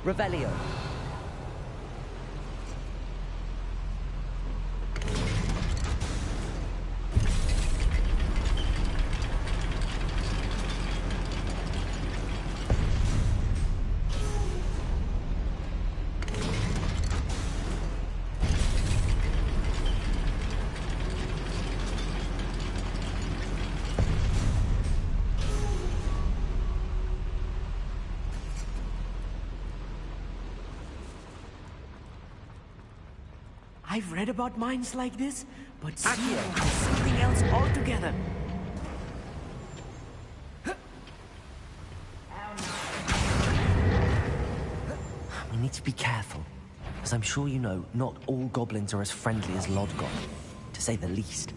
Revelio. I've read about mines like this, but here is something else altogether. We need to be careful. As I'm sure you know, not all goblins are as friendly as Lodgok, to say the least.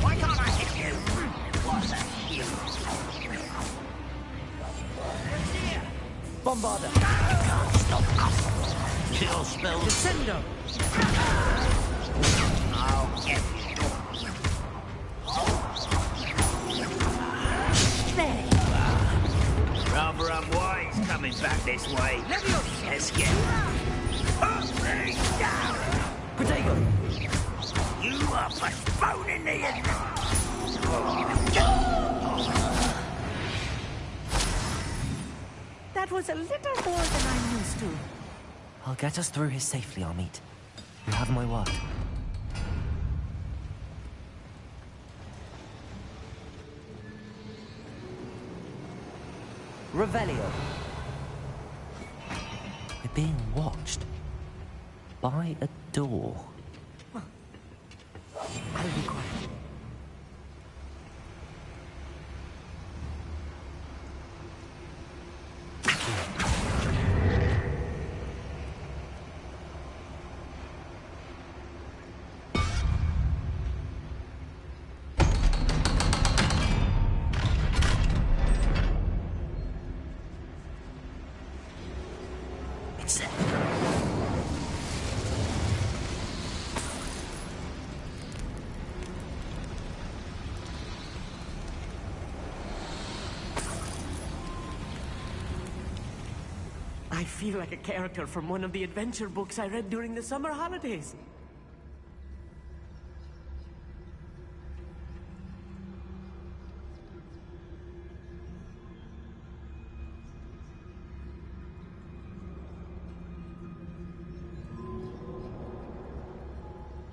Why can't I hit you? What's that? Bombarder! Stop us! Little spell. Descendo! I'll get you. There! Rather unwise coming back this way. Let's get... Protego! You are postponing the end. That was a little more than I'm used to. I'll get us through here safely, Amit. You have my word. Revelio. We're being watched. By a door. I'll be quiet. It's it. I feel like a character from one of the adventure books I read during the summer holidays.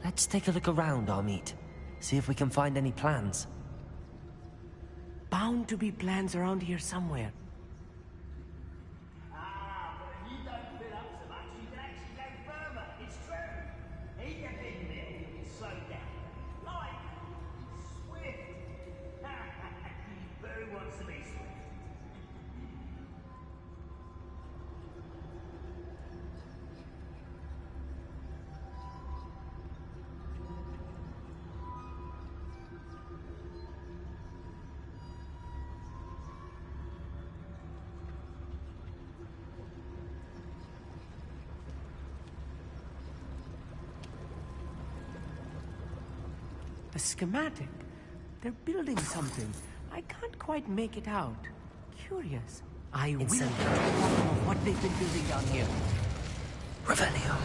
Let's take a look around, Amit. See if we can find any plans. Bound to be plans around here somewhere. A schematic. They're building something. I can't quite make it out. Curious. I will get to the bottom of what they've been building down here. Revelio.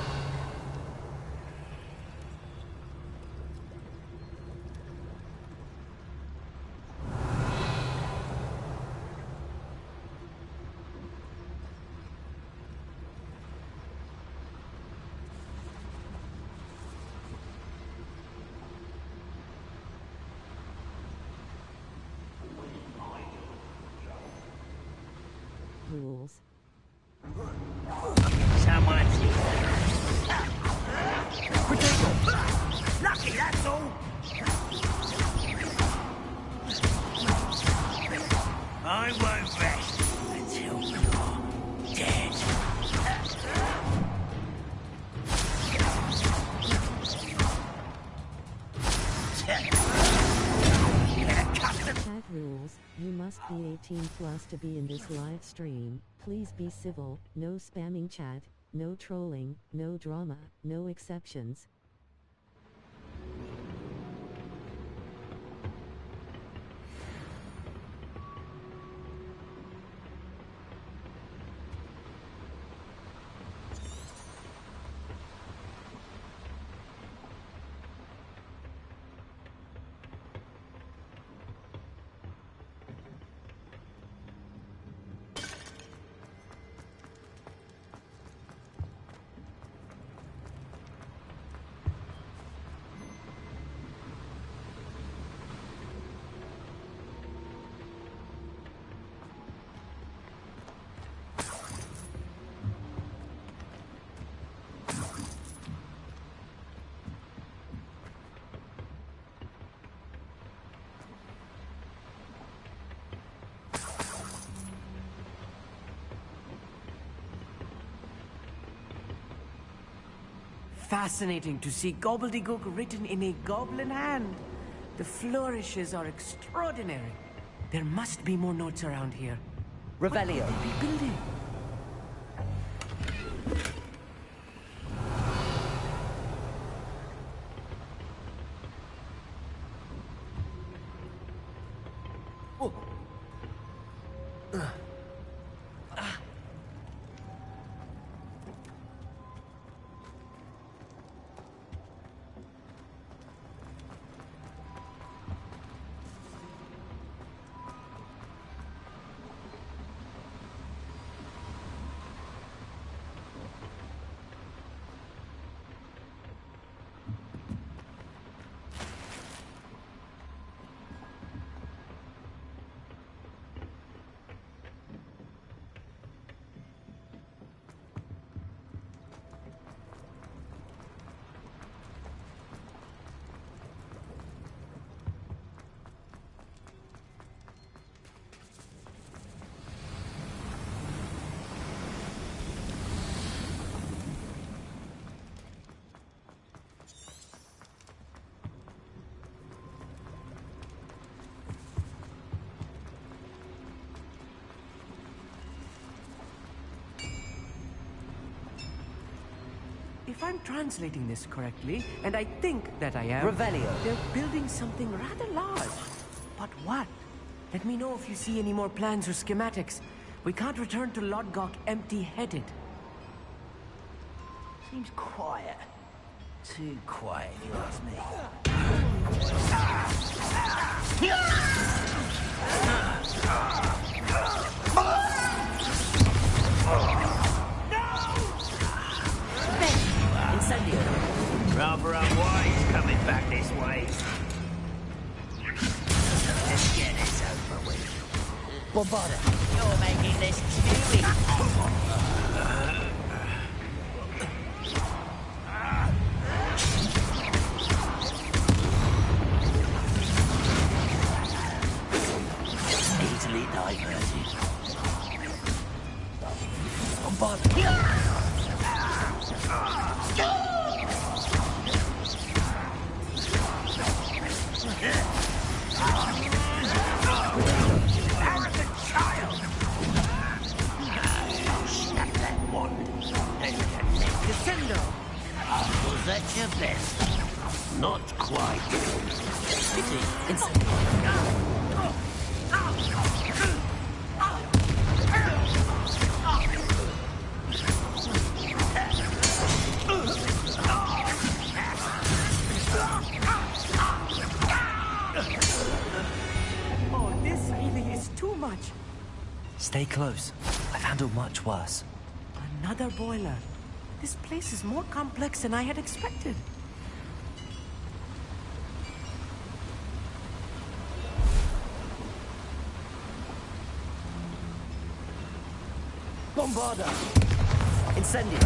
Rules. Someone's lucky, that's all. I won't rest until you're dead. Chat rules. You must be 18 plus to be in this live stream. Please be civil, no spamming chat, no trolling, no drama, no exceptions. fascinating to see gobbledygook written in a goblin hand. The flourishes are extraordinary. There must be more notes around here. Revelio. What could they be building? If I'm translating this correctly, and I think that I am... Revelio. They're building something rather large. But what? Let me know if you see any more plans or schematics. We can't return to Lodgok empty-headed. Seems quiet. Too quiet, if you ask me. Incendio. Rather unwise coming back this way. Let's get this over with. Bombarda. You're making this chewy. Easily diverted. Bombarda. Arrogant child! Snap that wand. Then you can make Descendo! Was at your best? Not quite. Pity. Incendio. Oh, this really is too much. Stay close. I've handled much worse. Another boiler. This place is more complex than I had expected. Bombarda. Incendio.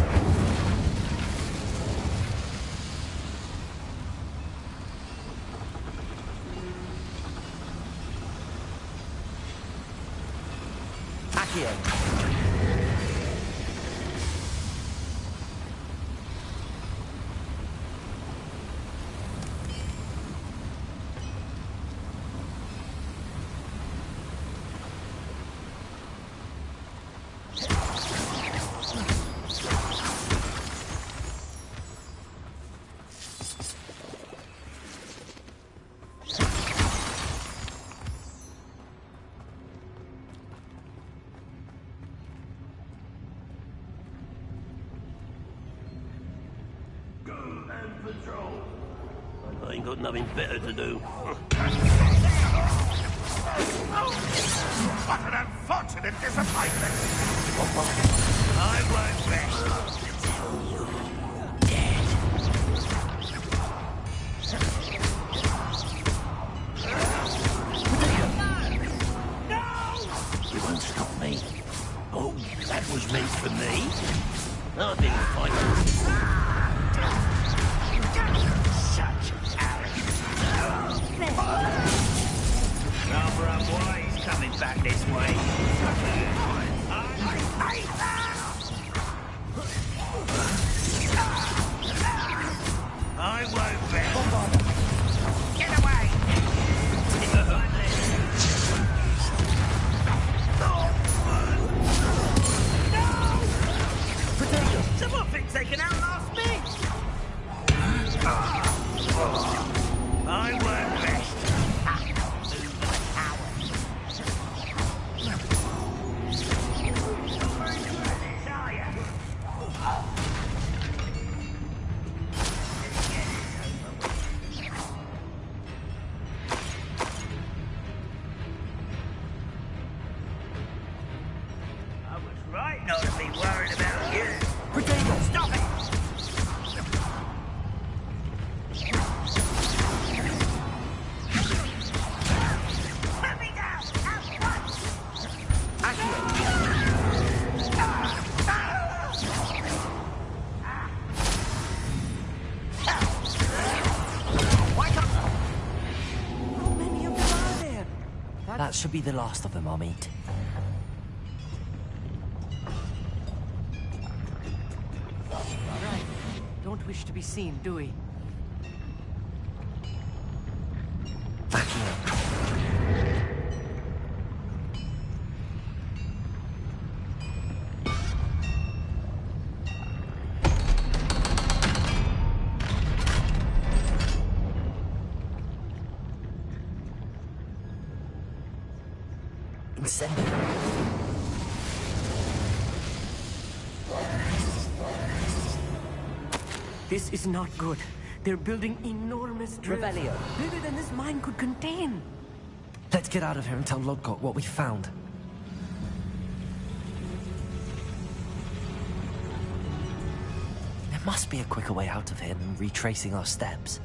Accio. I ain't got nothing better to do. What an unfortunate disappointment! I won't rest until you're dead. You won't stop me. Oh, that was meant for me. I didn't fight you. Such arrogance. Rather unwise coming back this way. I hate that! That should be the last of them, Amit. Right. Don't wish to be seen, do we? This is not good. They're building enormous drills. Revelio. Bigger than this mine could contain. Let's get out of here and tell Lodgok what we found. There must be a quicker way out of here than retracing our steps.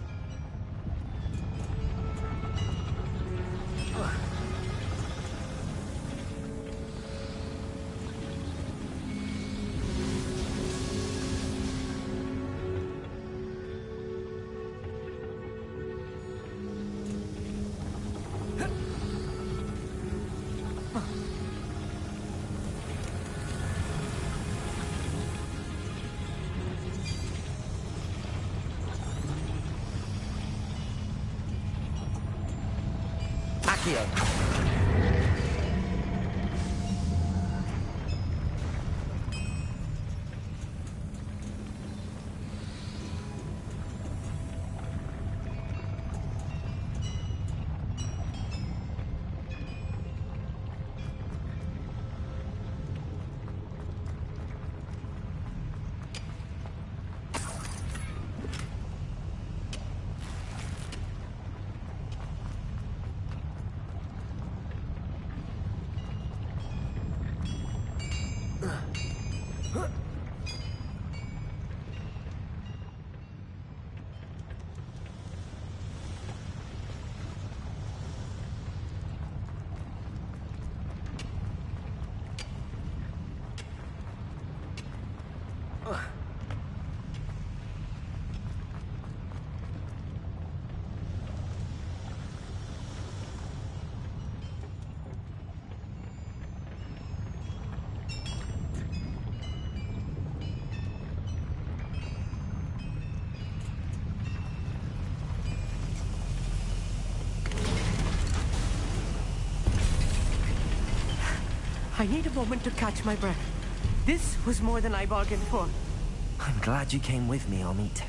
I need a moment to catch my breath. This was more than I bargained for. I'm glad you came with me, Amit.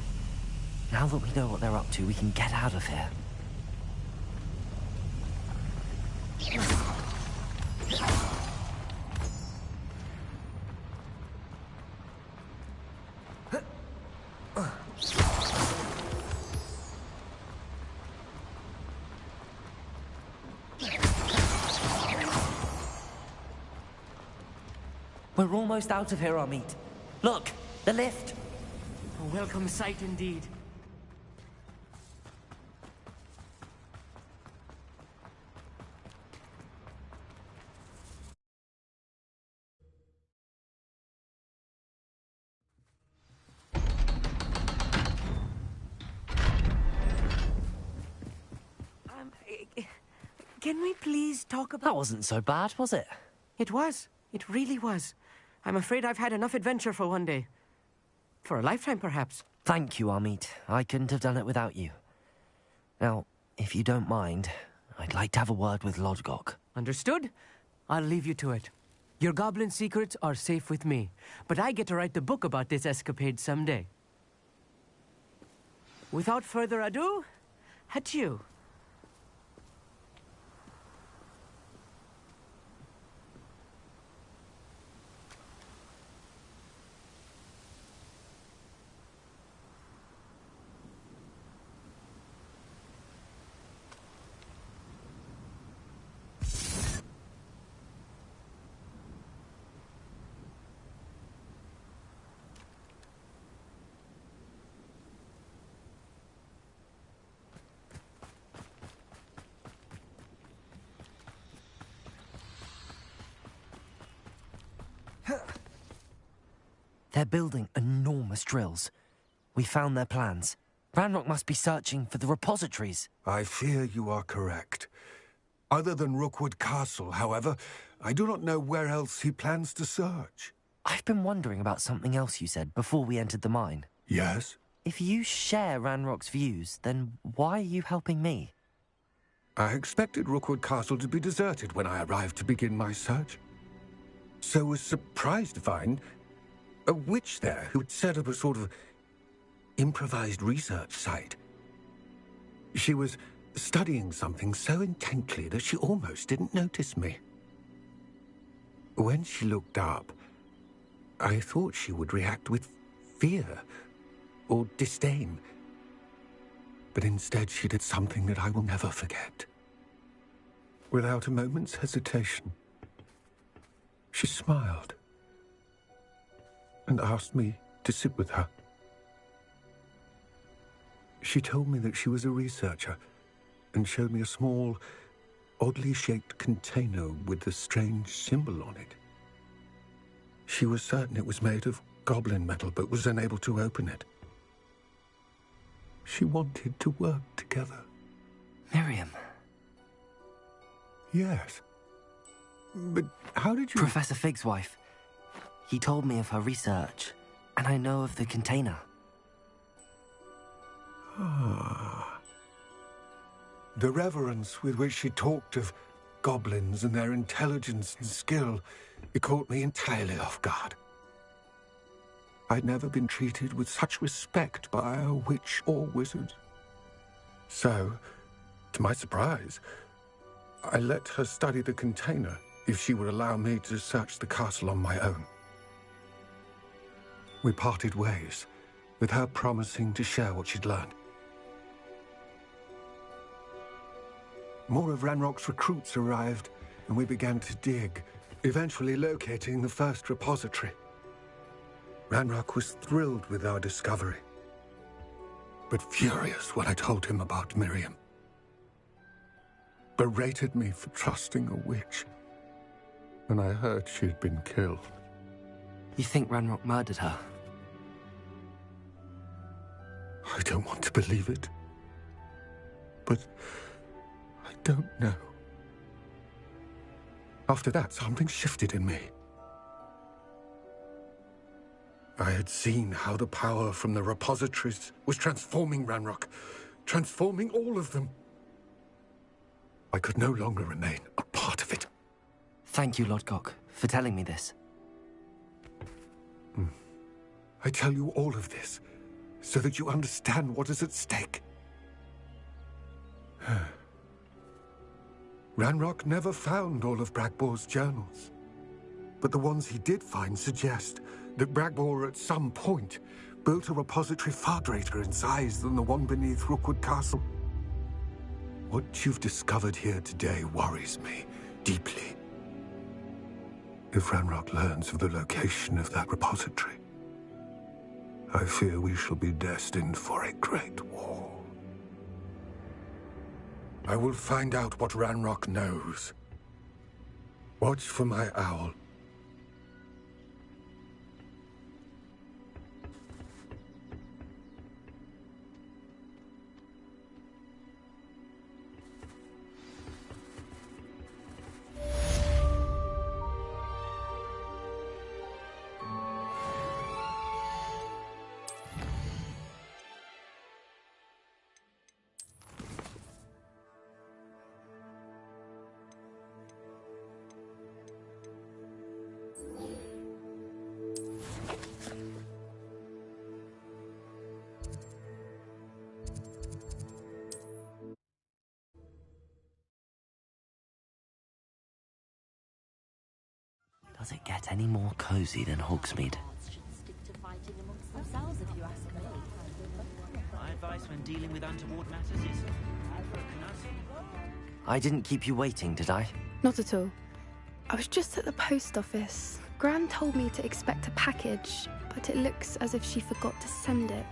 Now that we know what they're up to, we can get out of here. We're almost out of here, Amit. Look, the lift. A welcome sight indeed. Can we please talk about... That wasn't so bad, was it? It was. It really was. I'm afraid I've had enough adventure for one day. For a lifetime, perhaps. Thank you, Amit. I couldn't have done it without you. Now, if you don't mind, I'd like to have a word with Lodgok. Understood? I'll leave you to it. Your goblin secrets are safe with me, but I get to write the book about this escapade someday. Without further ado, adieu. They're building enormous drills. We found their plans. Brandrock must be searching for the repositories. I fear you are correct. Other than Rookwood Castle, however, I do not know where else he plans to search. I've been wondering about something else you said before we entered the mine. Yes? If you share Ranrock's views, then why are you helping me? I expected Rookwood Castle to be deserted when I arrived to begin my search. So was surprised to find a witch there who had set up a sort of improvised research site. She was studying something so intently that she almost didn't notice me. When she looked up, I thought she would react with fear or disdain. But instead she did something that I will never forget. Without a moment's hesitation, she smiled and asked me to sit with her. She told me that she was a researcher and showed me a small, oddly shaped container with a strange symbol on it. She was certain it was made of goblin metal, but was unable to open it. She wanted to work together. Miriam. Yes. But how did you... Professor Fig's wife. He told me of her research, and I know of the container. Ah. The reverence with which she talked of goblins and their intelligence and skill, it caught me entirely off guard. I'd never been treated with such respect by a witch or wizard. So, to my surprise, I let her study the container if she would allow me to search the castle on my own. We parted ways, with her promising to share what she'd learned. More of Ranrock's recruits arrived, and we began to dig, eventually locating the first repository. Ranrock was thrilled with our discovery, but furious when I told him about Miriam. Berated me for trusting a witch when I heard she had been killed. You think Ranrock murdered her? I don't want to believe it, but I don't know. After that, something shifted in me. I had seen how the power from the repositories was transforming Ranrock, transforming all of them. I could no longer remain a part of it. Thank you, Lodgok, for telling me this. I tell you all of this so that you understand what is at stake. Ranrock never found all of Bragbor's journals, but the ones he did find suggest that Bragbor at some point built a repository far greater in size than the one beneath Rookwood Castle. What you've discovered here today worries me deeply. If Ranrock learns of the location of that repository, I fear we shall be destined for a great war. I will find out what Ranrock knows. Watch for my owl. Does it get any more cozy than Hogsmeade? My advice when dealing with untoward matters is... I didn't keep you waiting, did I? Not at all. I was just at the post office. Gran told me to expect a package, but it looks as if she forgot to send it.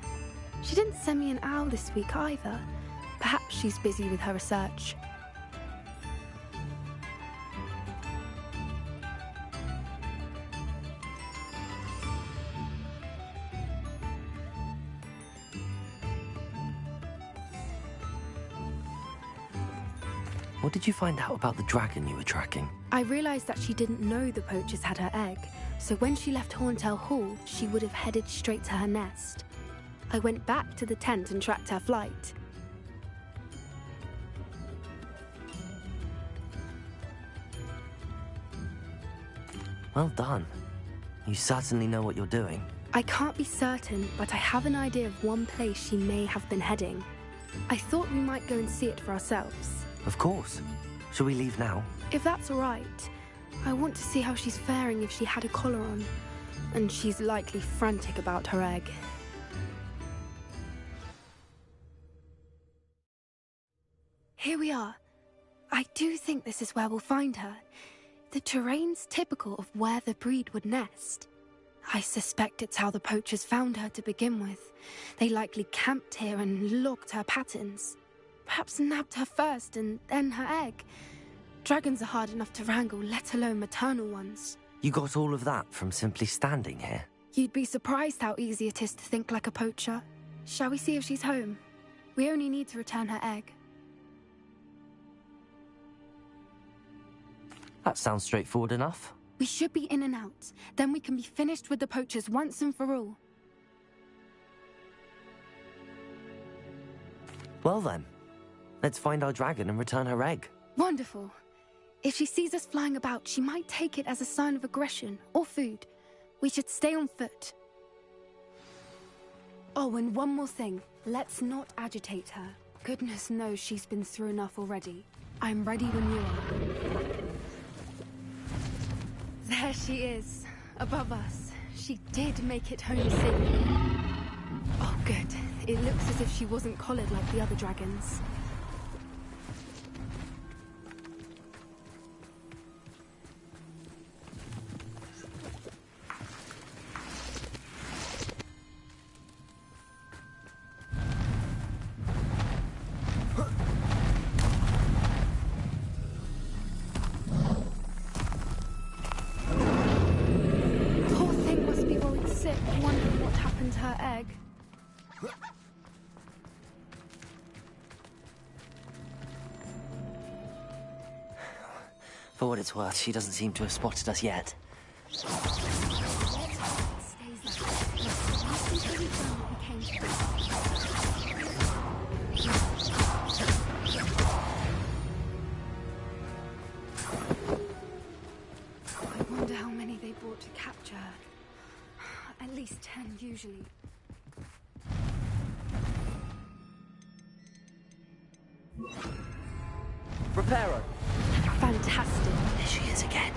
She didn't send me an owl this week either. Perhaps she's busy with her research. what did you find out about the dragon you were tracking? I realized that she didn't know the poachers had her egg, so when she left Horntail Hall, she would have headed straight to her nest. I went back to the tent and tracked her flight. Well done. You certainly know what you're doing. I can't be certain, but I have an idea of one place she may have been heading. I thought we might go and see it for ourselves. Of course. Shall we leave now? If that's all right. I want to see how she's faring if she had a collar on. And she's likely frantic about her egg. Here we are. I do think this is where we'll find her. The terrain's typical of where the breed would nest. I suspect it's how the poachers found her to begin with. They likely camped here and logged her patterns. Perhaps nabbed her first and then her egg. Dragons are hard enough to wrangle, let alone maternal ones. You got all of that from simply standing here? You'd be surprised how easy it is to think like a poacher. Shall we see if she's home? We only need to return her egg. That sounds straightforward enough. We should be in and out. Then we can be finished with the poachers once and for all. Well then, let's find our dragon and return her egg. Wonderful. If she sees us flying about, she might take it as a sign of aggression or food. We should stay on foot. Oh, and one more thing. Let's not agitate her. Goodness knows she's been through enough already. I'm ready when you are. There she is, above us. She did make it home safely. Oh, good. It looks as if she wasn't collared like the other dragons. For what it's worth, she doesn't seem to have spotted us yet. I wonder how many they brought to capture her. At least 10 usually. Reparo! Fantastic. There she is again.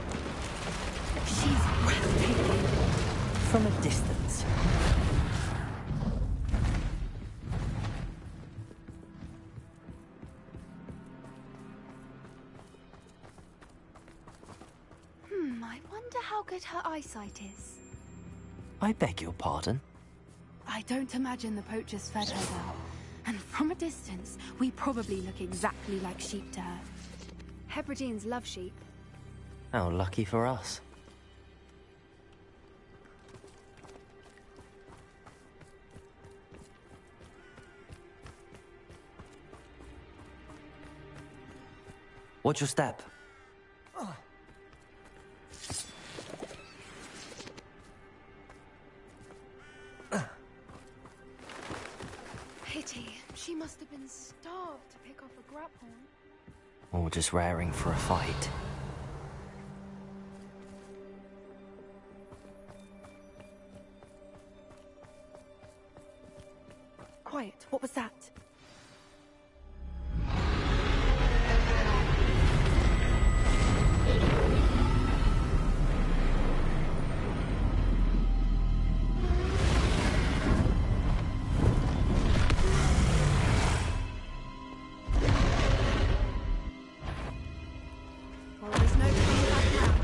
She's breathtaking. From a distance. I wonder how good her eyesight is. I beg your pardon? I don't imagine the poachers fed her well. And from a distance, we probably look exactly like sheep to her. Hebrideans love sheep. How lucky for us. Watch your step. Pity. She must have been starved to pick up a grapple. Or just raring for a fight. Quiet. What was that? Well, there's no coming back now.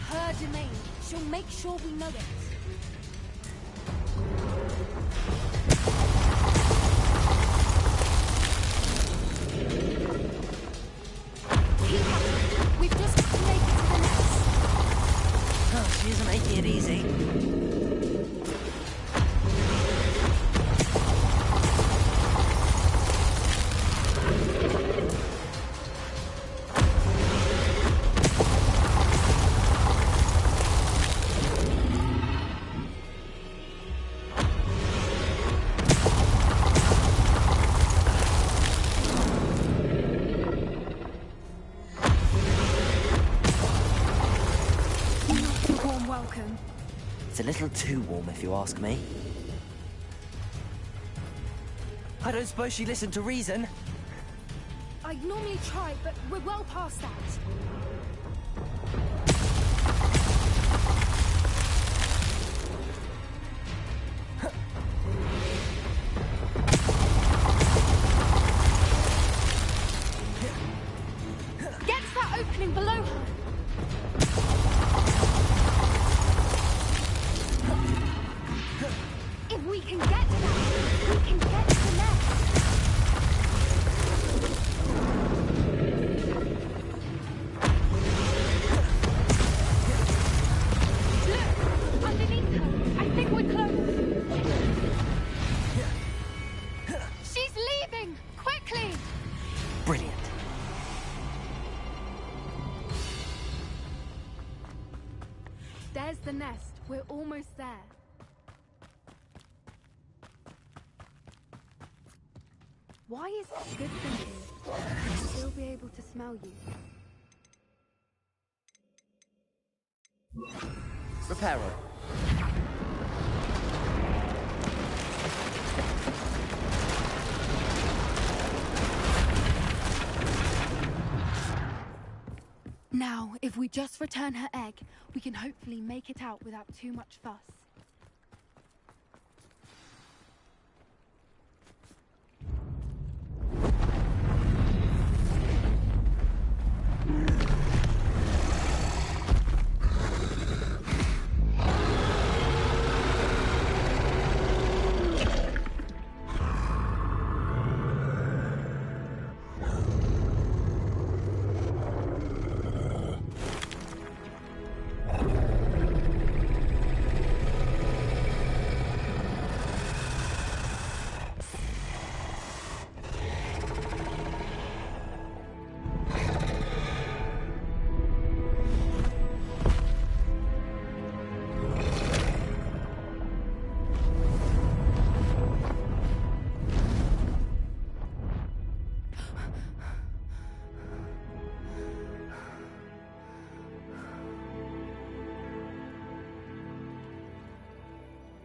her domain. She'll make sure we know it. Keep at it. We've just got to make it to the nest. Oh, she isn't making it easy. It's a little too warm, if you ask me. I don't suppose she listened to reason. I'd normally try, but we're well past that. Get to that opening below her. If we can get to that, we can get to the nest. Look, underneath her. I think we're close. She's leaving! Quickly! Brilliant. There's the nest. We're almost there. Why is it good thinking? I'll still be able to smell you. Reparo. Now, if we just return her egg, we can hopefully make it out without too much fuss.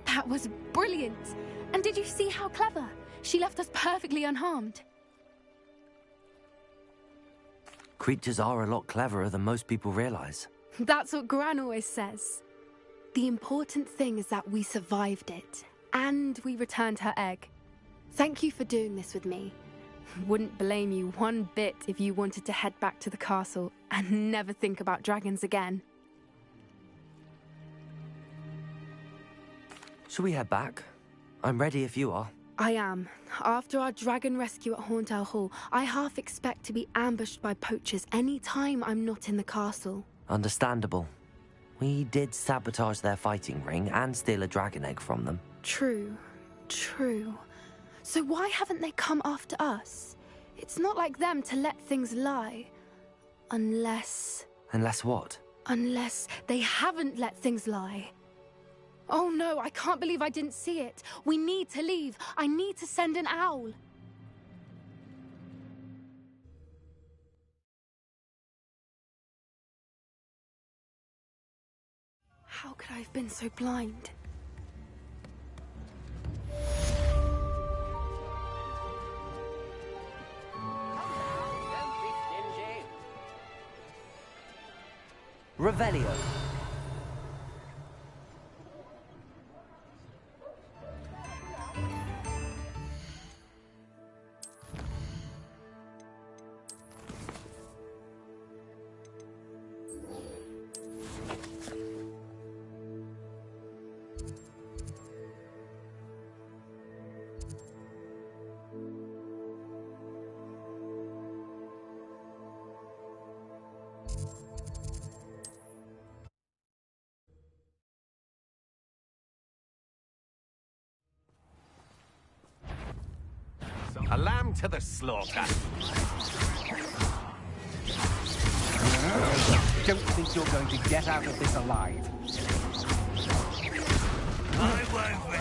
That was brilliant! And did you see how clever? She left us perfectly unharmed. Creatures are a lot cleverer than most people realize. That's what Gran always says. The important thing is that we survived it, and we returned her egg. Thank you for doing this with me. Wouldn't blame you one bit if you wanted to head back to the castle and never think about dragons again. Shall we head back? I'm ready if you are. I am. After our dragon rescue at Hauntow Hall, I half expect to be ambushed by poachers any time I'm not in the castle. Understandable. We did sabotage their fighting ring and steal a dragon egg from them. True. True. So why haven't they come after us? It's not like them to let things lie. Unless... Unless what? Unless they haven't let things lie. Oh no, I can't believe I didn't see it. We need to leave. I need to send an owl. How could I have been so blind? Revelio. A lamb to the slaughter. Don't think you're going to get out of this alive. I won't win.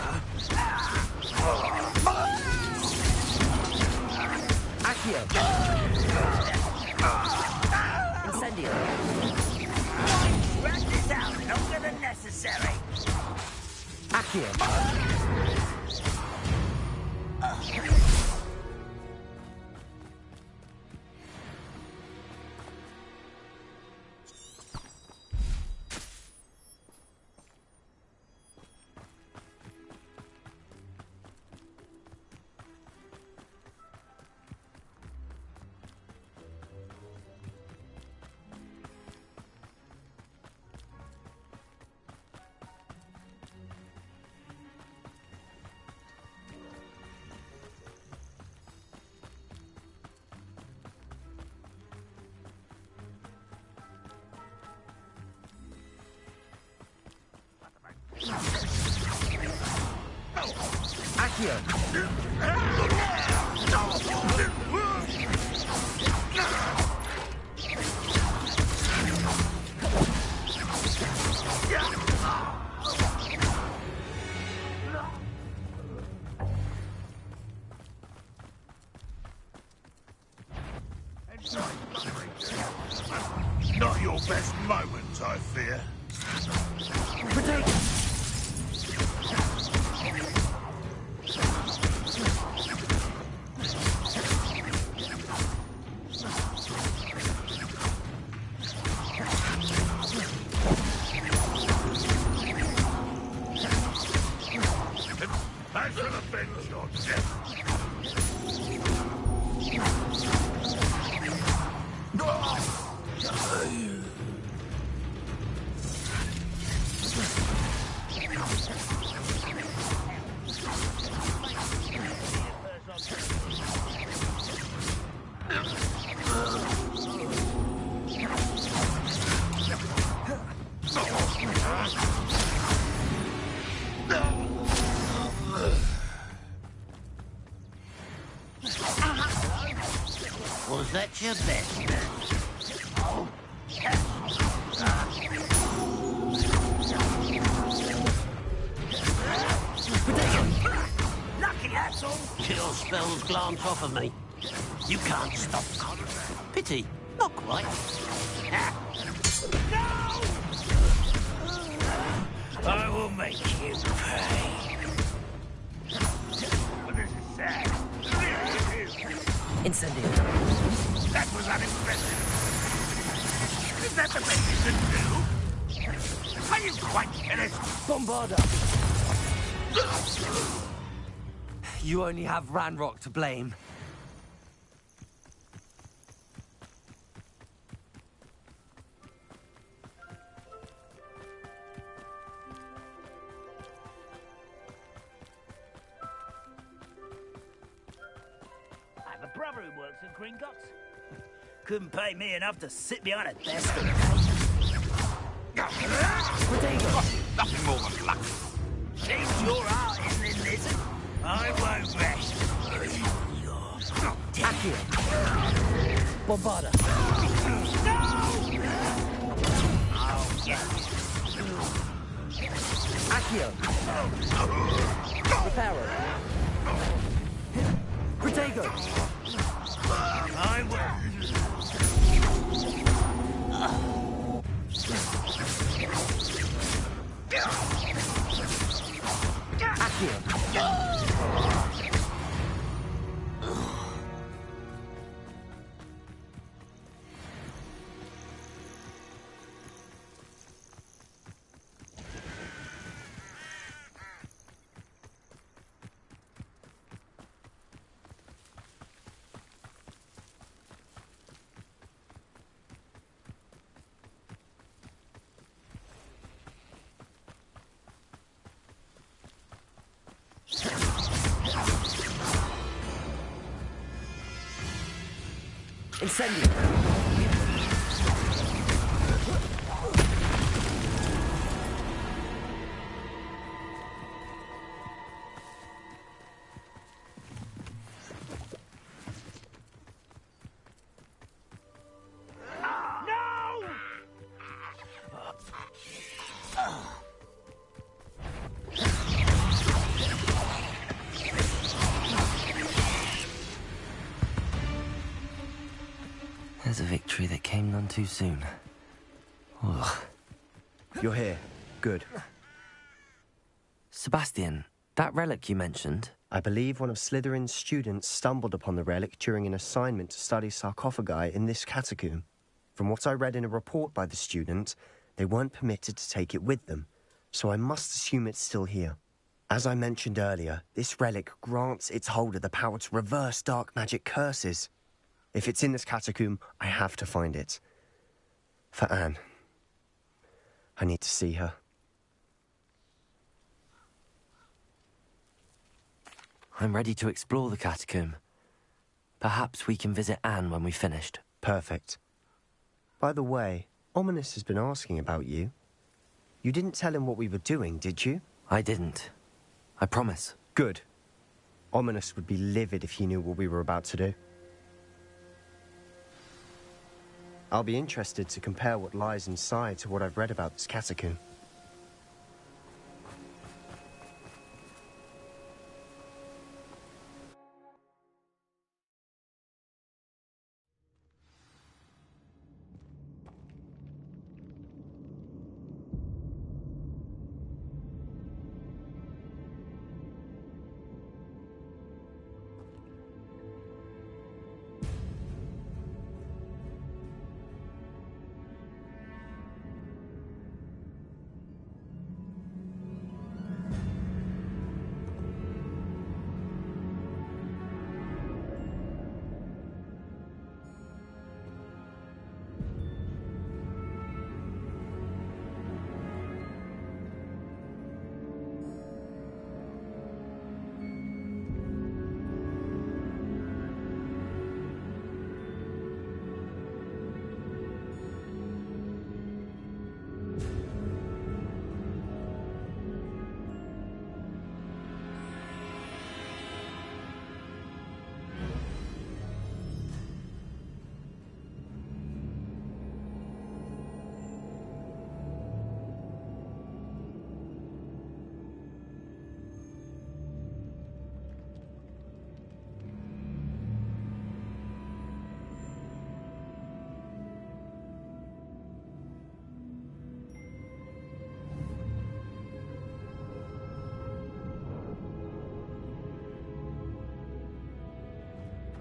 Accio! Incendio! Drag this out longer than necessary. Accio! Accio! Not your best moment, I fear. I shall avenge your death. Was that your best? Lucky, that's all. Your spells glance off of me. You can't stop. Pity, not quite. No! I will make you pay. This is sad. Incendio! That was unexpected. Is that the best you can do? Are you quite finished? Bombarda! You only have Ranrock to blame. I have a brother who works in Gringotts. Couldn't pay me enough to sit behind a desk. Nothing more than luck. Seems your art isn't in this. I won't rest. Accio! Bombarda! No! Oh, yes. Accio! Reparo! Protego! I will. Accio! Incendio! There's a victory that came none too soon. Ugh. You're here. Good. Sebastian, that relic you mentioned... I believe one of Slytherin's students stumbled upon the relic during an assignment to study sarcophagi in this catacomb. From what I read in a report by the student, they weren't permitted to take it with them, so I must assume it's still here. As I mentioned earlier, this relic grants its holder the power to reverse dark magic curses. If it's in this catacomb, I have to find it. For Anne. I need to see her. I'm ready to explore the catacomb. Perhaps we can visit Anne when we've finished. Perfect. By the way, Ominous has been asking about you. You didn't tell him what we were doing, did you? I didn't. I promise. Good. Ominous would be livid if he knew what we were about to do. I'll be interested to compare what lies inside to what I've read about this catacomb.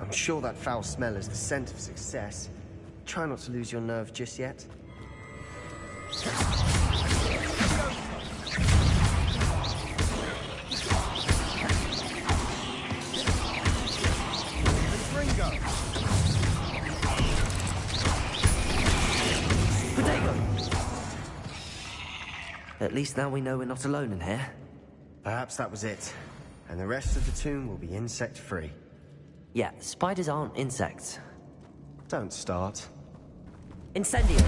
I'm sure that foul smell is the scent of success. Try not to lose your nerve just yet. At least now we know we're not alone in here. Perhaps that was it. And the rest of the tomb will be insect-free. Yeah, spiders aren't insects. Don't start. Incendio!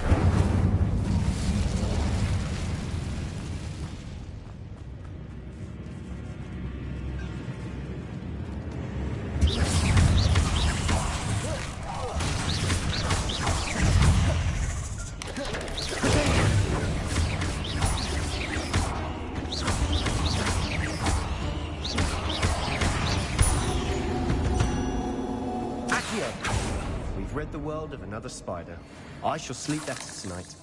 We've rid the world of another spider. I shall sleep better tonight.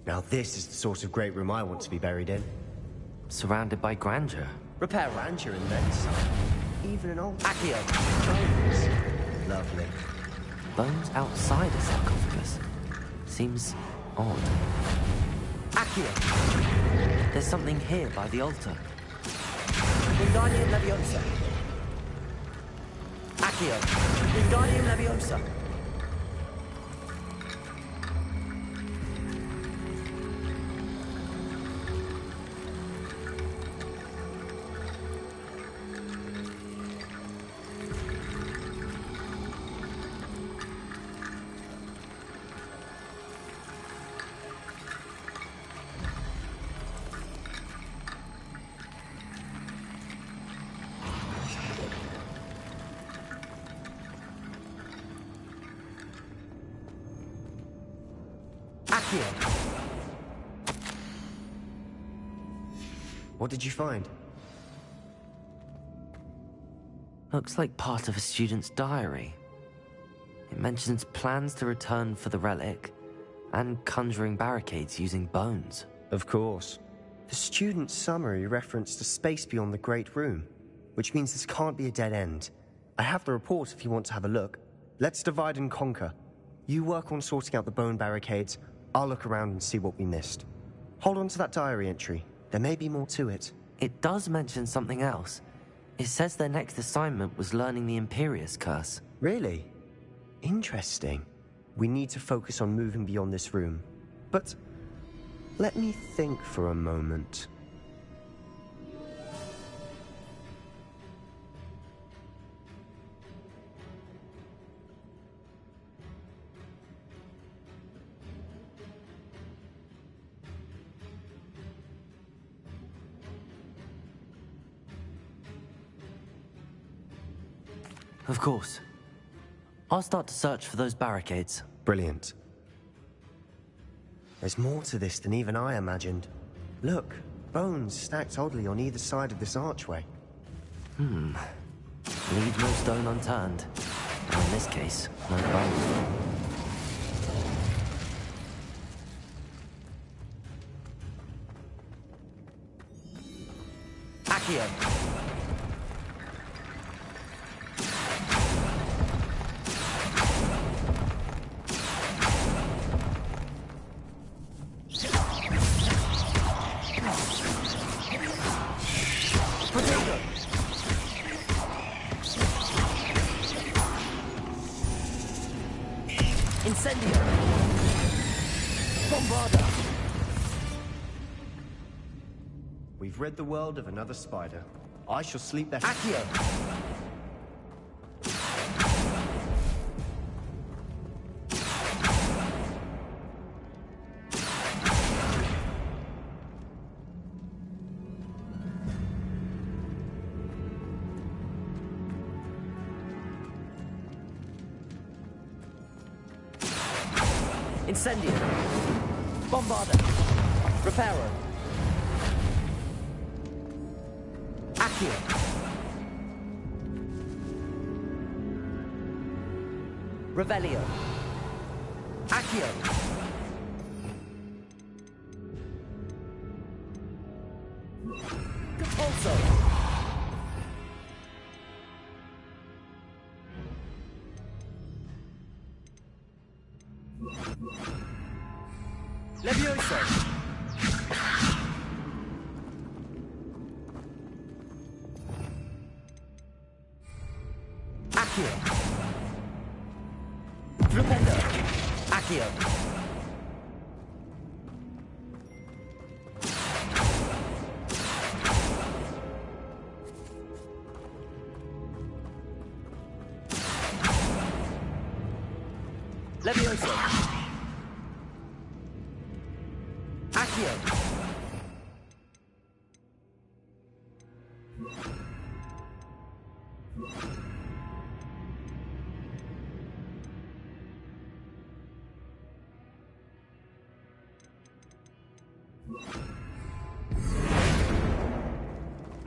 Now this is the sort of great room I want to be buried in. Surrounded by grandeur. Repair grandeur and then some. Even an old... Accio! Bones. Lovely. Bones outside a sarcophagus. Seems odd. Accio! There's something here by the altar. Wingardium Leviosa. Accio! Wingardium Leviosa. What did you find? Looks like part of a student's diary. It mentions plans to return for the relic and conjuring barricades using bones. Of course. The student's summary referenced a space beyond the Great Room, which means this can't be a dead end. I have the report if you want to have a look. Let's divide and conquer. You work on sorting out the bone barricades. I'll look around and see what we missed. Hold on to that diary entry. There may be more to it. It does mention something else. It says their next assignment was learning the Imperius Curse. Really? Interesting. We need to focus on moving beyond this room. But let me think for a moment. Of course. I'll start to search for those barricades. Brilliant. There's more to this than even I imagined. Look, bones stacked oddly on either side of this archway. Leave no stone unturned. And in this case, no bone. Accio! Incendio! Bombarda! We've rid the world of another spider. I shall sleep better. Accio! Incendio! Bombarda! Reparo! Accio! Revelio! Accio! Compulso! Levioso! Accio! Flupendo! Accio! Levioso! Accio!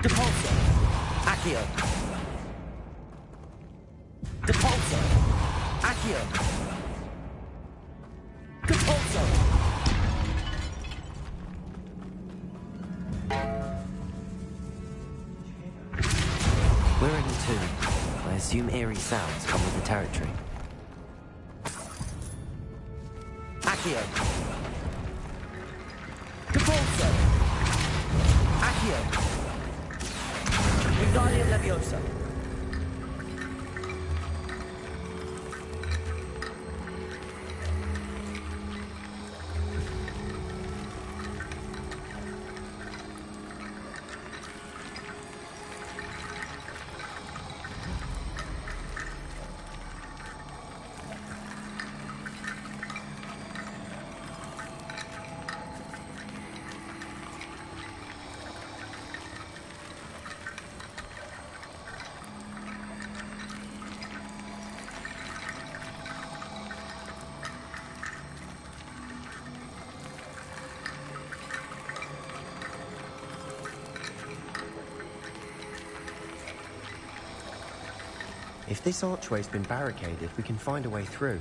Depulso! Accio! Depulso! Accio! Depulso! We're in a tomb. I assume eerie sounds come with the territory. Accio! Depulso! Accio! Wingardium Leviosa! If this archway's been barricaded, we can find a way through.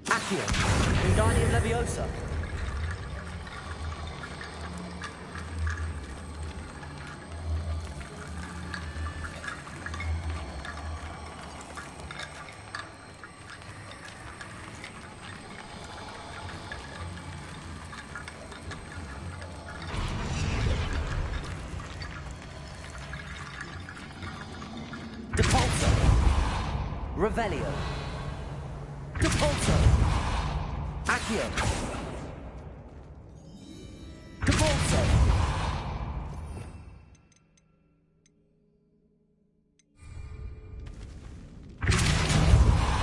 Accio, Wingardium Leviosa. Depulso. Revelio. Depulso. Accio. Depulso.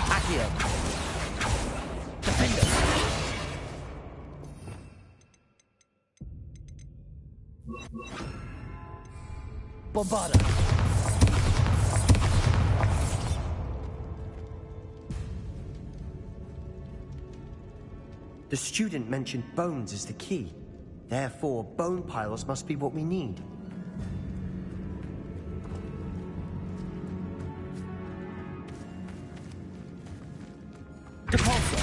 Accio. Defender. Bombarda. The student mentioned bones as the key. Therefore, bone piles must be what we need. Depulso.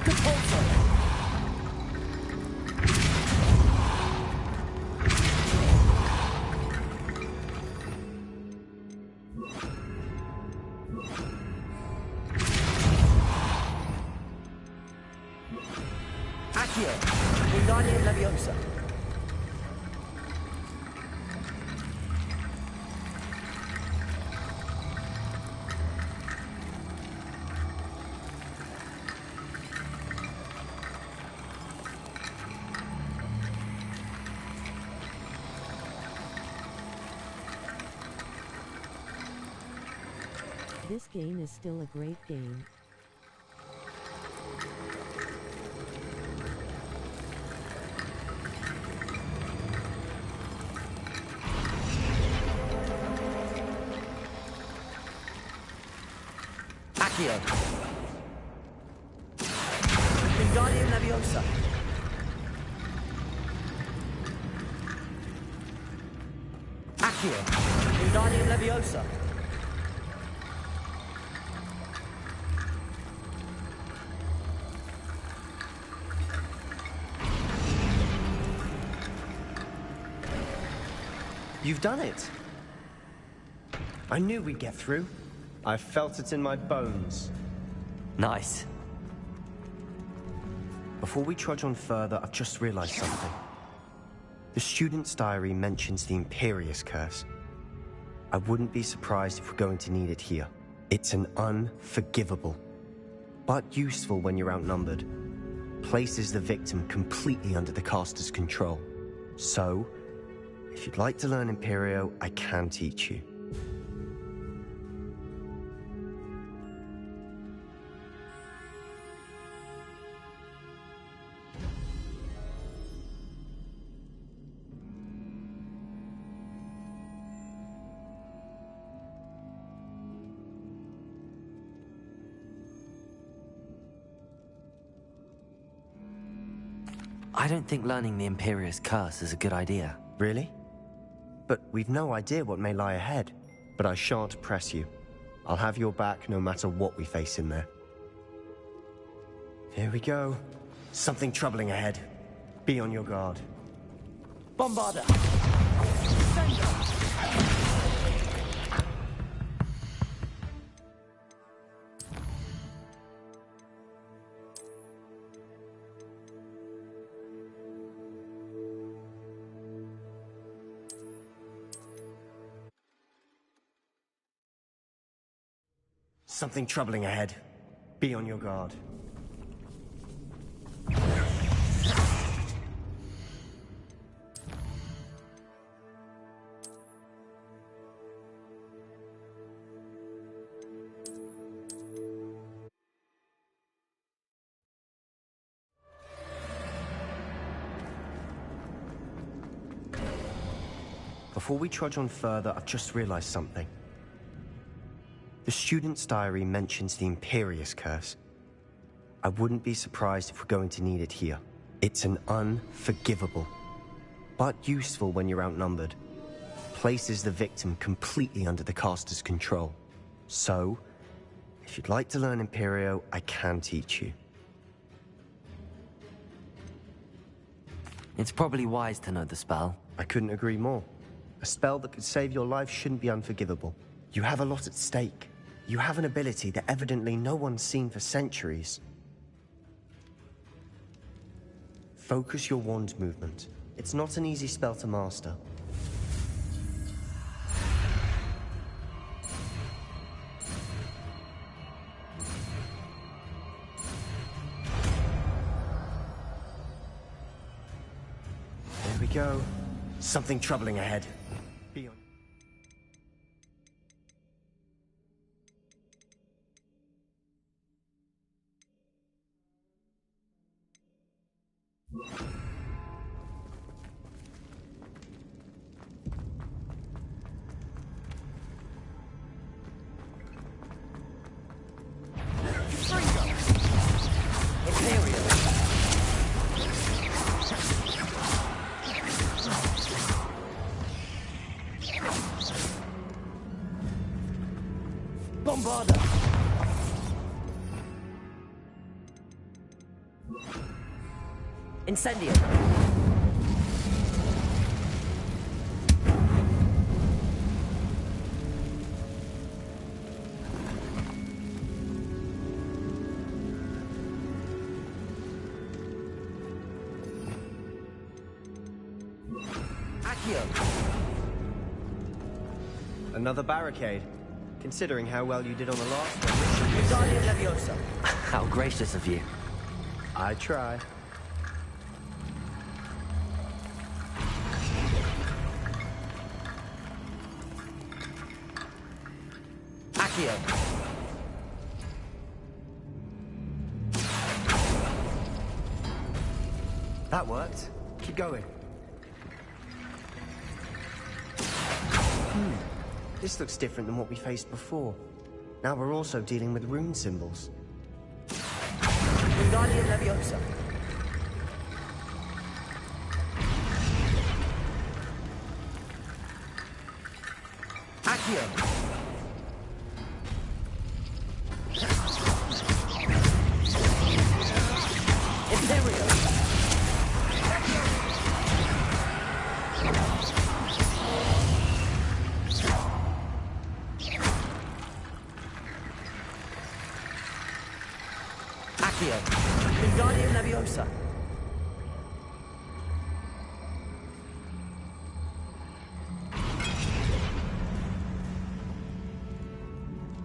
Depulso. Accio. Wingardium Leviosa. This game is still a great game. Accio. Wingardium Leviosa. Accio. Wingardium Leviosa. You've done it! I knew we'd get through. I felt it in my bones. Nice. Before we trudge on further, I've just realized something. The student's diary mentions the Imperious Curse. I wouldn't be surprised if we're going to need it here. It's an unforgivable, but useful when you're outnumbered. Places the victim completely under the caster's control. So, if you'd like to learn Imperio, I can teach you. I don't think learning the Imperious Curse is a good idea. Really? But we've no idea what may lie ahead. But I shan't press you. I'll have your back no matter what we face in there. Here we go. Something troubling ahead. Be on your guard. Bombarda. Something troubling ahead. Be on your guard. Before we trudge on further, I've just realized something. The student's diary mentions the Imperious Curse. I wouldn't be surprised if we're going to need it here. It's an unforgivable, but useful when you're outnumbered. Places the victim completely under the caster's control. So, if you'd like to learn Imperio, I can teach you. It's probably wise to know the spell. I couldn't agree more. A spell that could save your life shouldn't be unforgivable. You have a lot at stake. You have an ability that evidently no one's seen for centuries. Focus your wand movement. It's not an easy spell to master. There we go. Something troubling ahead. Be on. Bombarda! Incendio! Accio! Another barricade. Considering how well you did on the last one, Leviosa. How gracious of you. I try. Accio. That worked. Keep going. This looks different than what we faced before. Now we're also dealing with rune symbols. Wingardium Leviosa. Accio. Imperio. Accio. Wingardium Leviosa.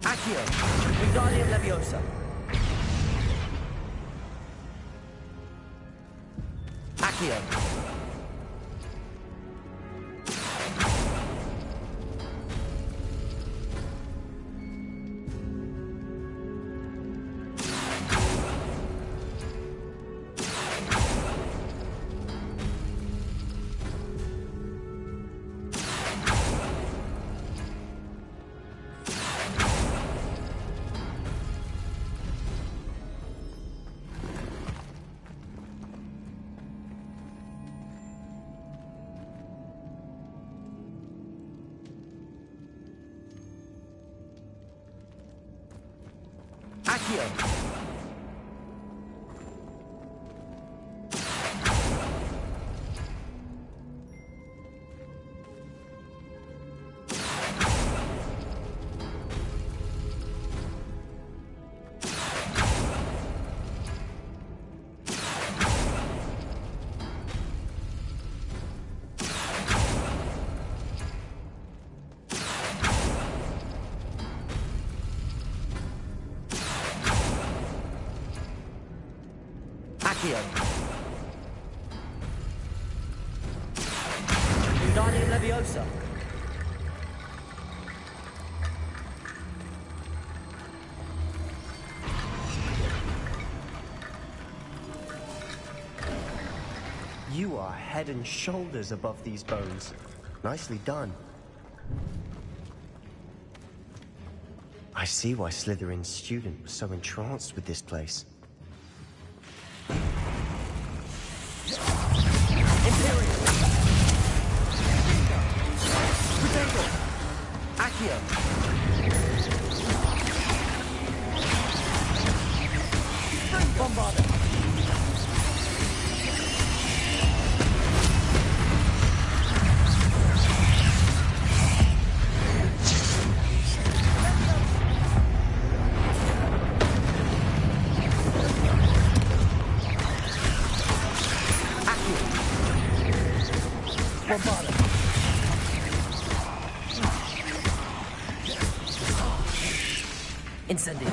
Accio. Wingardium Leviosa. Accio. Accio. Accio. Wingardium Leviosa. You are head and shoulders above these bones. Nicely done. I see why Slytherin's student was so entranced with this place. Imperial. Potato. Accio. Bombarder. Bombarder. Incendio.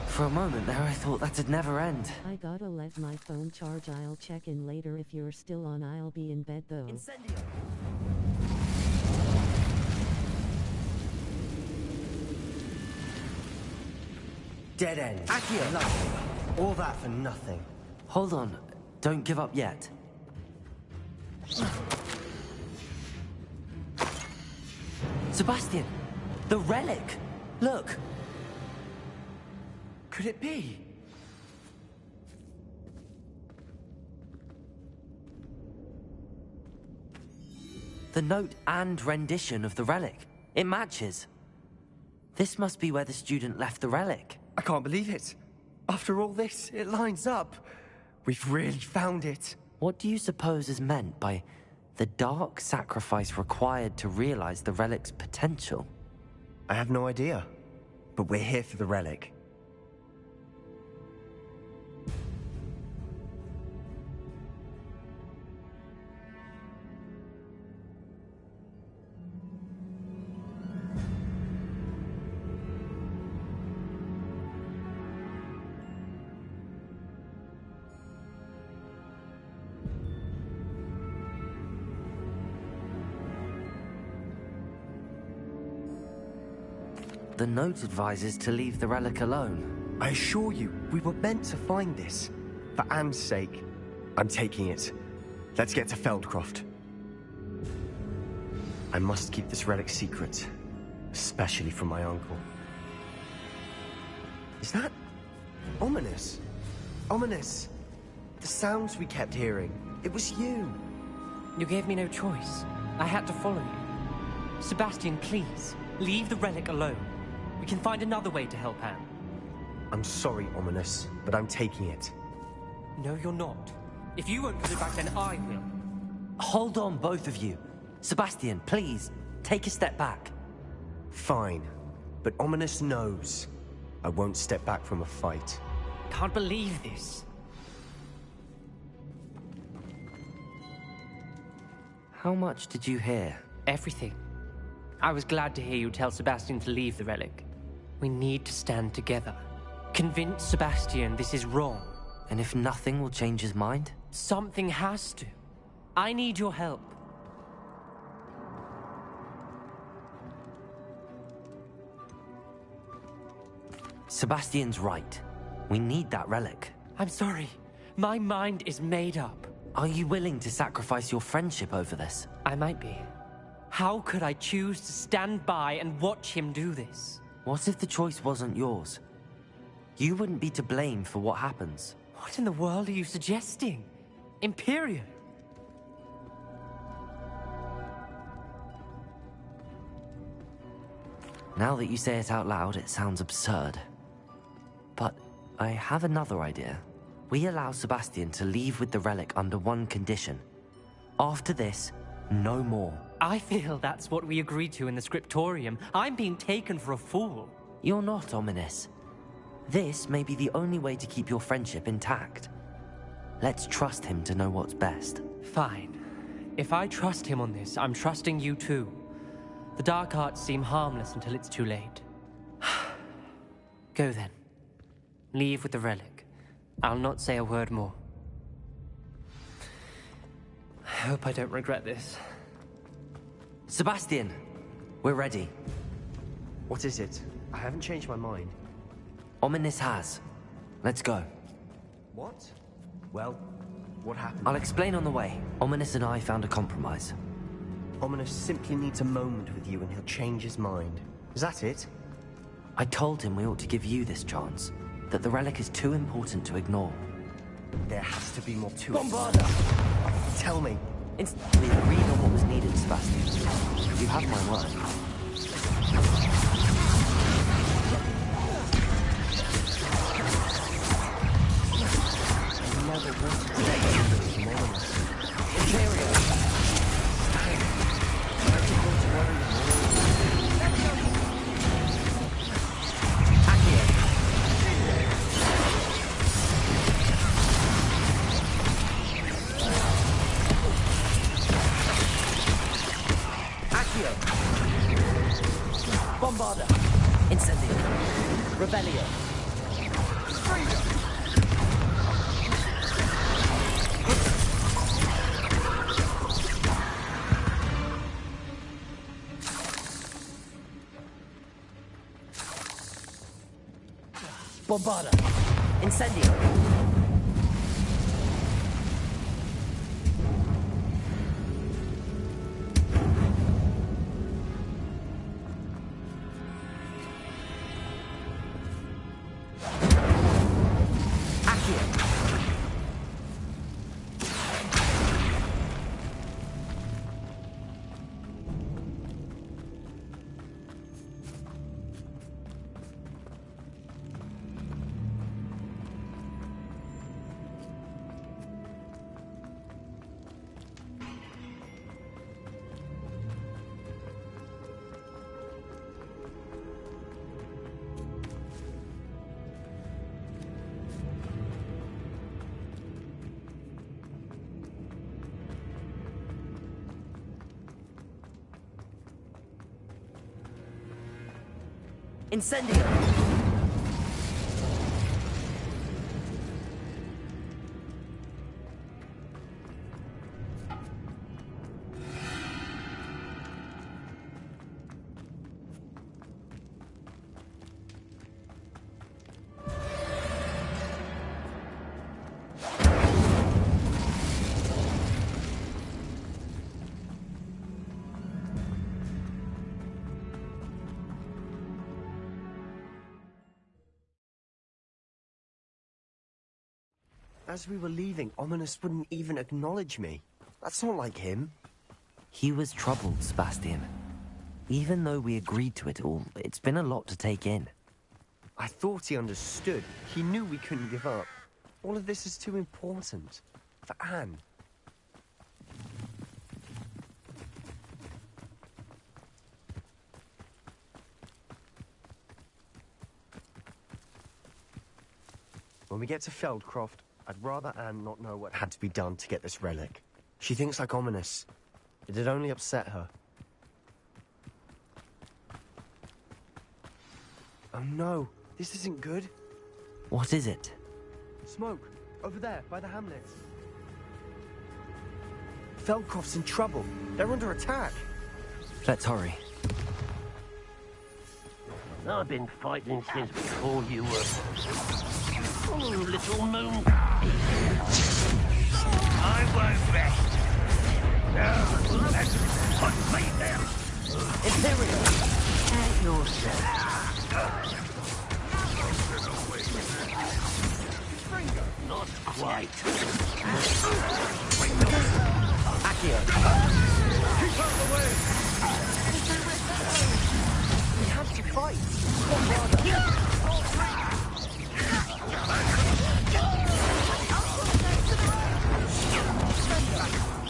For a moment there, I thought that'd never end. I gotta let my phone charge. I'll check in later. If you're still on, I'll be in bed though. Incendio. Dead end. Accio. Lovely. All that for nothing. Hold on. Don't give up yet. Sebastian! The relic! Look! Could it be? The note and rendition of the relic. It matches. This must be where the student left the relic. I can't believe it. After all this, it lines up. We've really found it. What do you suppose is meant by the dark sacrifice required to realize the relic's potential? I have no idea. But we're here for the relic. The note advises to leave the relic alone. I assure you, we were meant to find this. For Anne's sake. I'm taking it. Let's get to Feldcroft. I must keep this relic secret. Especially from my uncle. Is that... ominous? Ominous! The sounds we kept hearing. It was you. You gave me no choice. I had to follow you. Sebastian, please, leave the relic alone. We can find another way to help Anne. I'm sorry, Ominous, but I'm taking it. No, you're not. If you won't put it back, then I will. Hold on, both of you. Sebastian, please, take a step back. Fine, but Ominous knows. I won't step back from a fight. Can't believe this. How much did you hear? Everything. I was glad to hear you tell Sebastian to leave the relic. We need to stand together. Convince Sebastian this is wrong. And if nothing will change his mind? Something has to. I need your help. Sebastian's right. We need that relic. I'm sorry. My mind is made up. Are you willing to sacrifice your friendship over this? I might be. How could I choose to stand by and watch him do this? What if the choice wasn't yours? You wouldn't be to blame for what happens. What in the world are you suggesting? Imperial? Now that you say it out loud, it sounds absurd. But I have another idea. We allow Sebastian to leave with the relic under one condition. After this, no more. I feel that's what we agreed to in the scriptorium. I'm being taken for a fool. You're not, Ominous. This may be the only way to keep your friendship intact. Let's trust him to know what's best. Fine. If I trust him on this, I'm trusting you too. The dark arts seem harmless until it's too late. Go then. Leave with the relic. I'll not say a word more. I hope I don't regret this. Sebastian, we're ready. What is it? I haven't changed my mind. Ominous has. Let's go. What? Well, what happened? I'll explain on the way. Ominous and I found a compromise. Ominous simply needs a moment with you and he'll change his mind. Is that it? I told him we ought to give you this chance. That the relic is too important to ignore. There has to be more to Bombarda! it. Tell me. We agreed on what was needed, Sebastian. You have my word. Bombarda! Incendio! Rebellion! Freedom! Bombarda! Incendio! Incendio! As we were leaving, Ominous wouldn't even acknowledge me. That's not like him. He was troubled, Sebastian. Even though we agreed to it all, it's been a lot to take in. I thought he understood. He knew we couldn't give up. All of this is too important. For Anne. When we get to Feldcroft, I'd rather Anne not know what had to be done to get this relic. She thinks like Ominous. It'd only upset her. Oh no, this isn't good. What is it? Smoke, over there, by the hamlet. Feldcroft's in trouble. They're under attack. Let's hurry. I've been fighting since before you were... Oh, little moon. I won't rest. Let's put me down. Imperial! At yourself. Not quite. Accio! Keep out the way! We have to fight.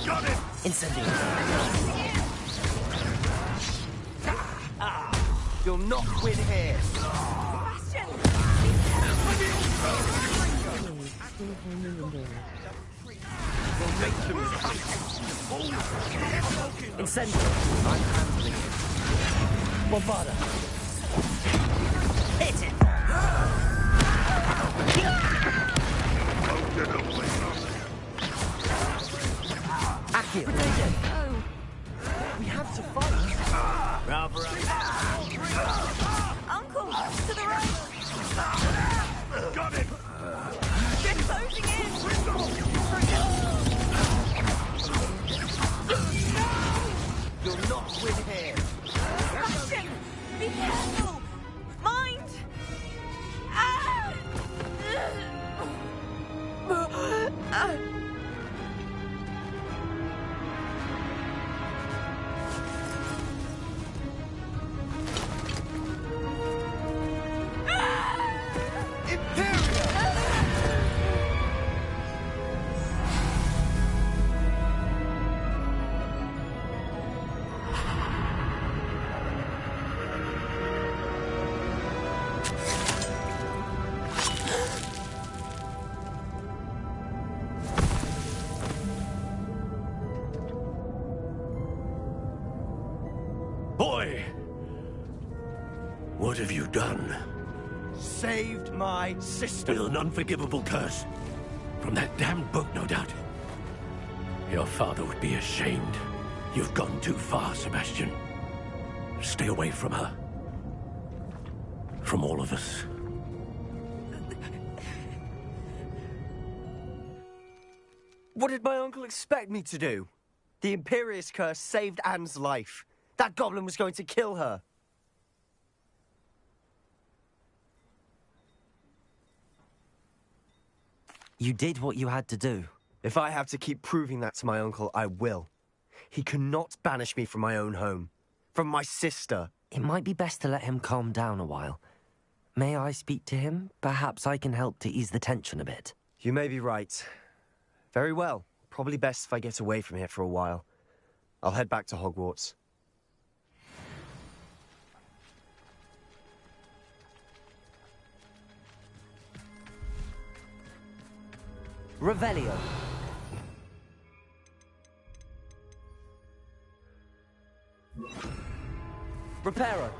Got it! Incendio! You'll not win here. Still hanging in there. Incendio. I'm handling it. Bombarda. Hit it! Accio. Oh. We have to fight. Rather Uncle, to the right. got it! They're closing in. You'll not win here. Sebastian, be careful. Mind. Ah! Boy! What have you done? Saved my sister. With an unforgivable curse. From that damned book, no doubt. Your father would be ashamed. You've gone too far, Sebastian. Stay away from her. From all of us. What did my uncle expect me to do? The Imperious curse saved Anne's life. That goblin was going to kill her. You did what you had to do. If I have to keep proving that to my uncle, I will. He cannot banish me from my own home. From my sister. It might be best to let him calm down a while. May I speak to him? Perhaps I can help to ease the tension a bit. You may be right. Very well. Probably best if I get away from here for a while. I'll head back to Hogwarts. Revelio. Reparo.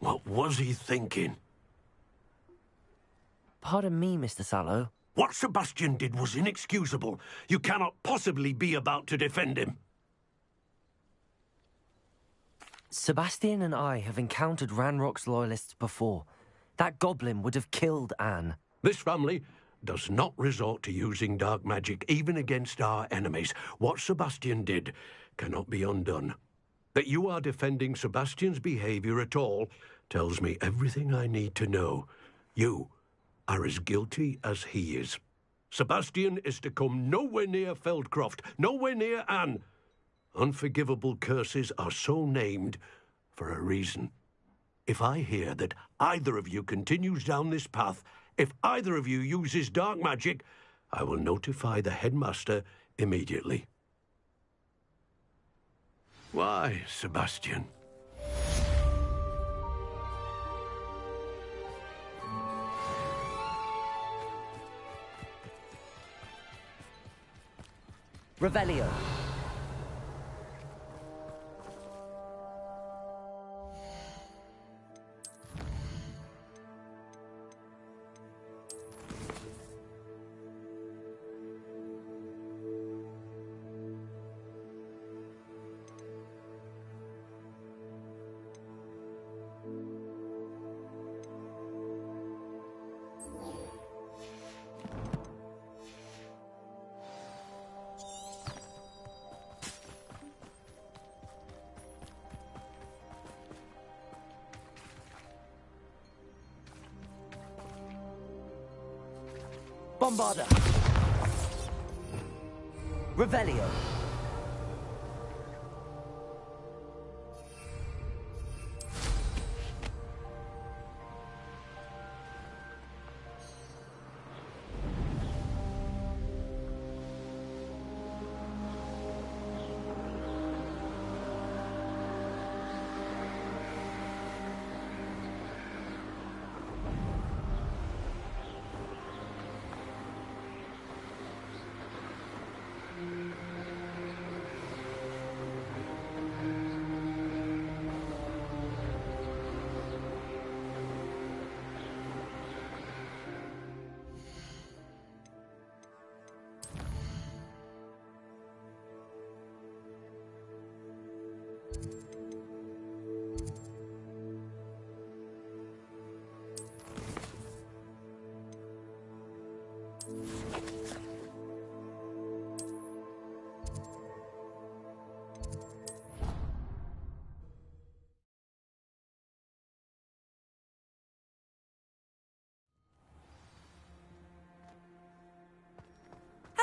What was he thinking? Pardon me, Mr. Sallow. What Sebastian did was inexcusable. You cannot possibly be about to defend him. Sebastian and I have encountered Ranrock's loyalists before. That goblin would have killed Anne. This family does not resort to using dark magic, even against our enemies. What Sebastian did cannot be undone. That you are defending Sebastian's behavior at all tells me everything I need to know. You are as guilty as he is. Sebastian is to come nowhere near Feldcroft, nowhere near Anne. Unforgivable curses are so named for a reason. If I hear that either of you continues down this path, if either of you uses dark magic, I will notify the headmaster immediately. Why, Sebastian? Revelio. Bombarda. Revelio.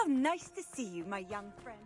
nice to see you, my young friend.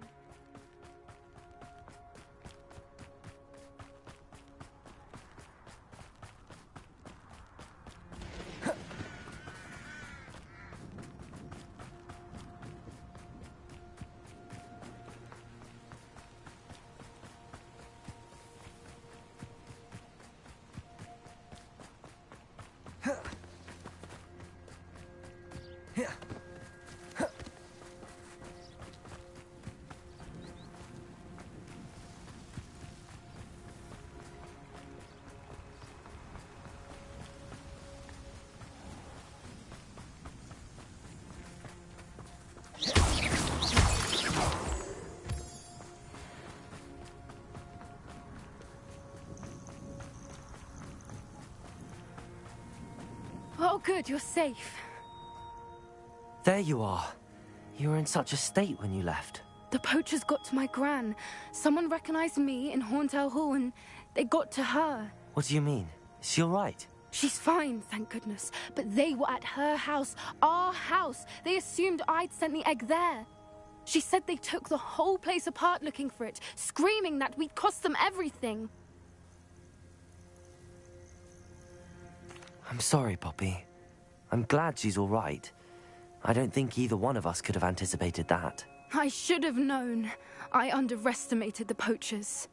Oh, good, you're safe. There you are. You were in such a state when you left. The poachers got to my gran. Someone recognized me in Horntail Hall and they got to her. What do you mean? Is she all right? She's fine, thank goodness. But they were at her house, our house. They assumed I'd sent the egg there. She said they took the whole place apart looking for it, screaming that we'd cost them everything. I'm sorry, Poppy. I'm glad she's all right. I don't think either one of us could have anticipated that. I should have known. I underestimated the poachers.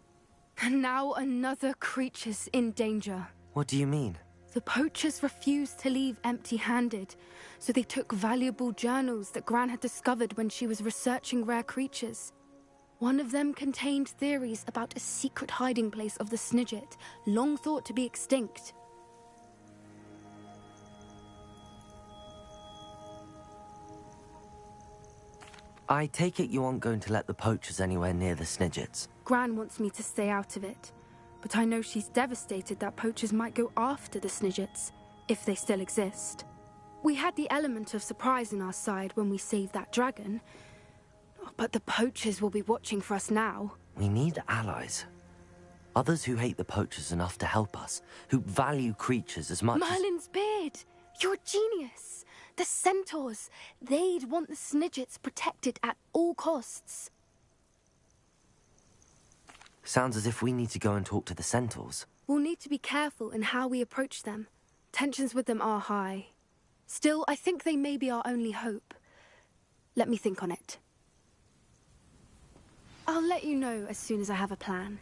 And now another creature's in danger. What do you mean? The poachers refused to leave empty-handed, so they took valuable journals that Gran had discovered when she was researching rare creatures. One of them contained theories about a secret hiding place of the Snidget, long thought to be extinct. I take it you aren't going to let the poachers anywhere near the Snidgets. Gran wants me to stay out of it, but I know she's devastated that poachers might go after the Snidgets, if they still exist. We had the element of surprise on our side when we saved that dragon, but the poachers will be watching for us now. We need allies. Others who hate the poachers enough to help us, who value creatures as much Merlin's beard! You're a genius! The centaurs! They'd want the Snidgets protected at all costs. Sounds as if we need to go and talk to the centaurs. We'll need to be careful in how we approach them. Tensions with them are high. Still, I think they may be our only hope. Let me think on it. I'll let you know as soon as I have a plan.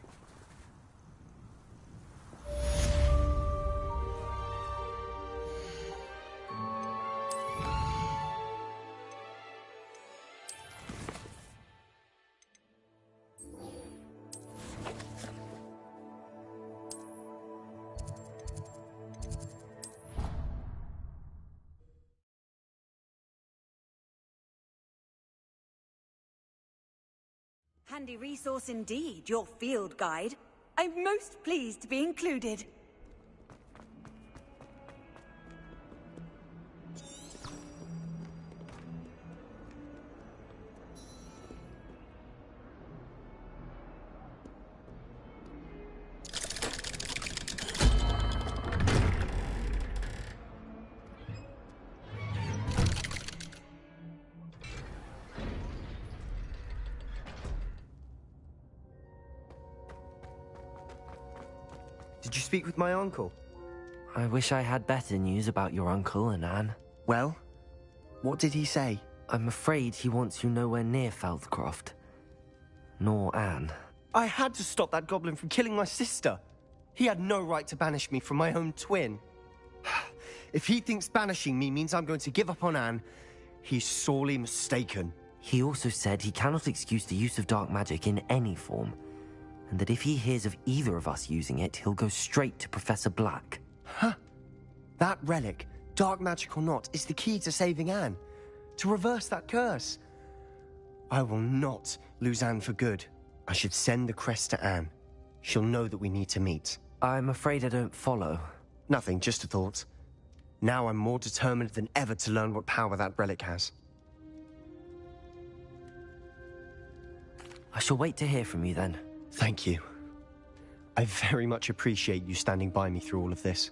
Handy resource indeed, your field guide. I'm most pleased to be included. Did you speak with my uncle? I wish I had better news about your uncle and Anne. Well, what did he say? I'm afraid he wants you nowhere near Feldcroft. Nor Anne. I had to stop that goblin from killing my sister. He had no right to banish me from my own twin. If he thinks banishing me means I'm going to give up on Anne, he's sorely mistaken. He also said he cannot excuse the use of dark magic in any form, and that if he hears of either of us using it, he'll go straight to Professor Black. Huh. That relic, dark magic or not, is the key to saving Anne. To reverse that curse. I will not lose Anne for good. I should send the crest to Anne. She'll know that we need to meet. I'm afraid I don't follow. Nothing, just a thought. Now I'm more determined than ever to learn what power that relic has. I shall wait to hear from you then. Thank you. I very much appreciate you standing by me through all of this.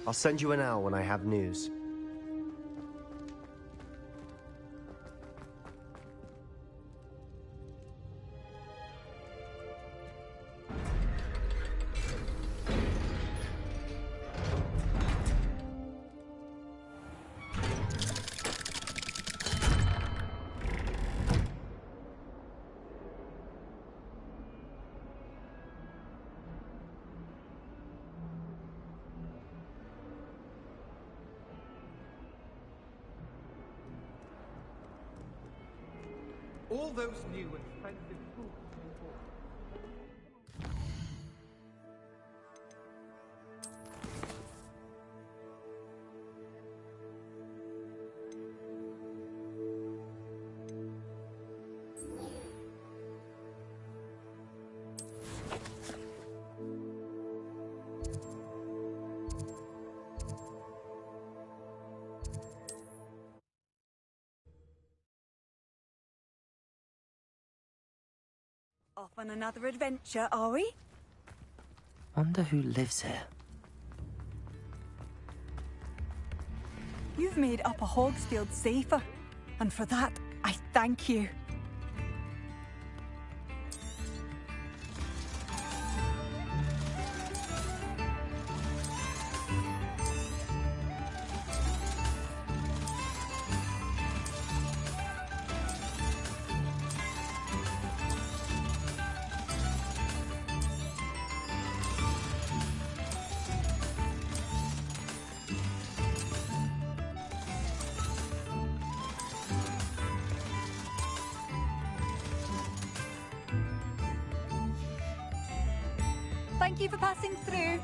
I'll send you an owl when I have news. All those new and expensive tools you bought. Off on another adventure, are we? Wonder who lives here. You've made Upper Hogsfield safer, and for that, I thank you. Thank you for passing through.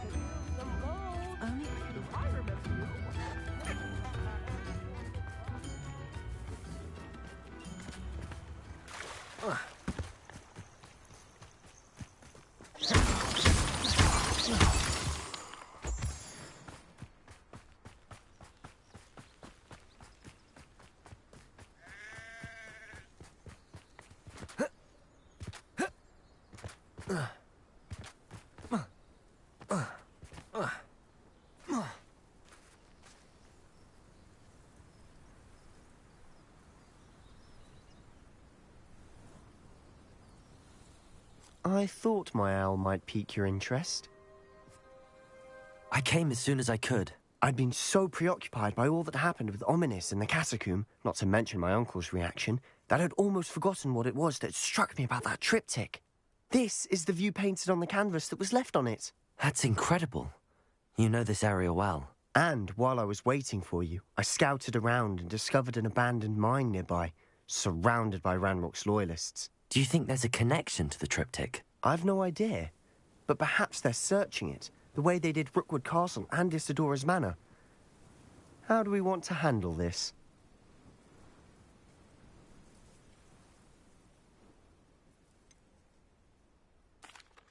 I thought my owl might pique your interest. I came as soon as I could. I'd been so preoccupied by all that happened with Ominis in the catacomb, not to mention my uncle's reaction, that I'd almost forgotten what it was that struck me about that triptych. This is the view painted on the canvas that was left on it. That's incredible. You know this area well. And while I was waiting for you, I scouted around and discovered an abandoned mine nearby, surrounded by Ranrock's loyalists. Do you think there's a connection to the triptych? I've no idea, but perhaps they're searching it, the way they did Rookwood Castle and Isidora's Manor. How do we want to handle this?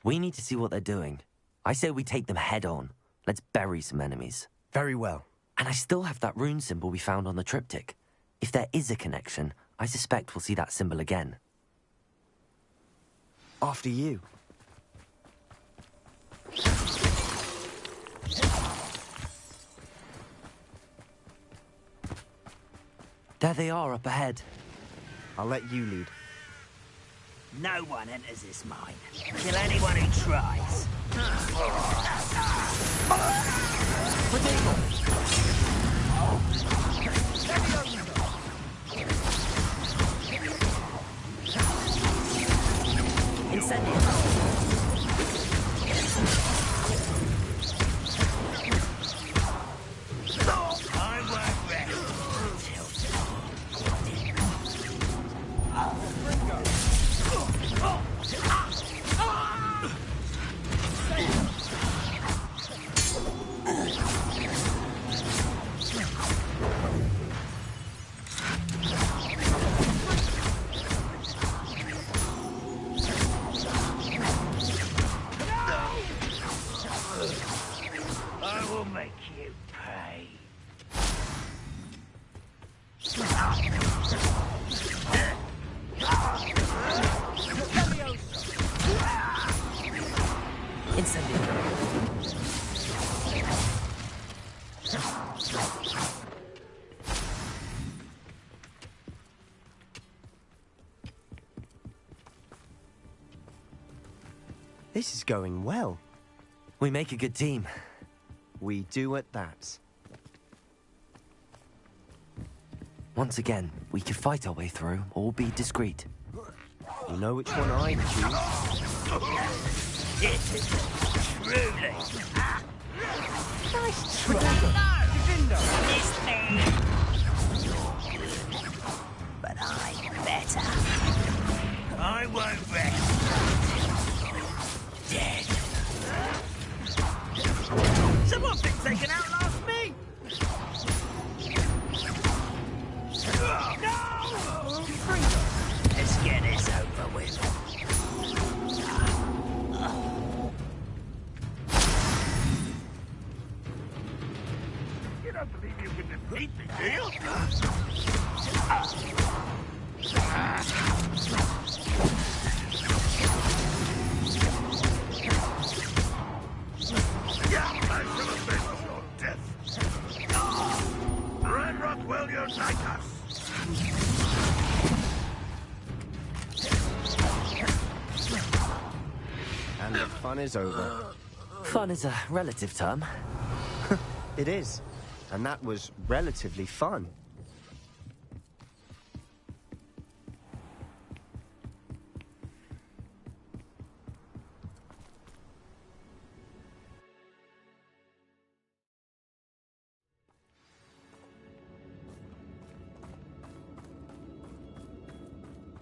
We need to see what they're doing. I say we take them head on. Let's bury some enemies. Very well. And I still have that rune symbol we found on the triptych. If there is a connection, I suspect we'll see that symbol again. After you. There they are up ahead. I'll let you lead. No one enters this mine. Kill anyone who tries. This is going well. We make a good team. We do at that. Once again, we could fight our way through or be discreet. You know which one I choose. Truly. Nice try. It's me. But I'm better. I won't rest. Dead. Someone thinks they can outlast me! No! Let's get this over with. You don't believe you can defeat me, do you? Yeah, I shall avenge your death. Ranrock will unite us. And the fun is over. Fun is a relative term. It is. And that was relatively fun.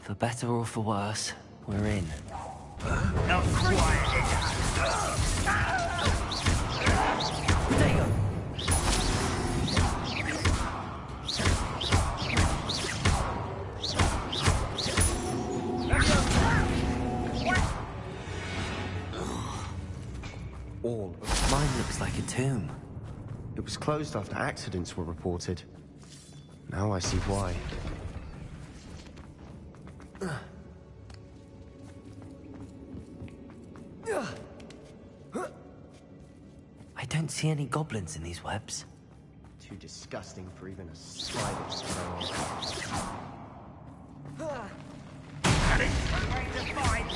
For better or for worse, we're in. Not quiet. There you go. All. Mine looks like a tomb. It was closed after accidents were reported. Now I see why. I don't see any goblins in these webs. Too disgusting for even a spider to throw on. Way to fight.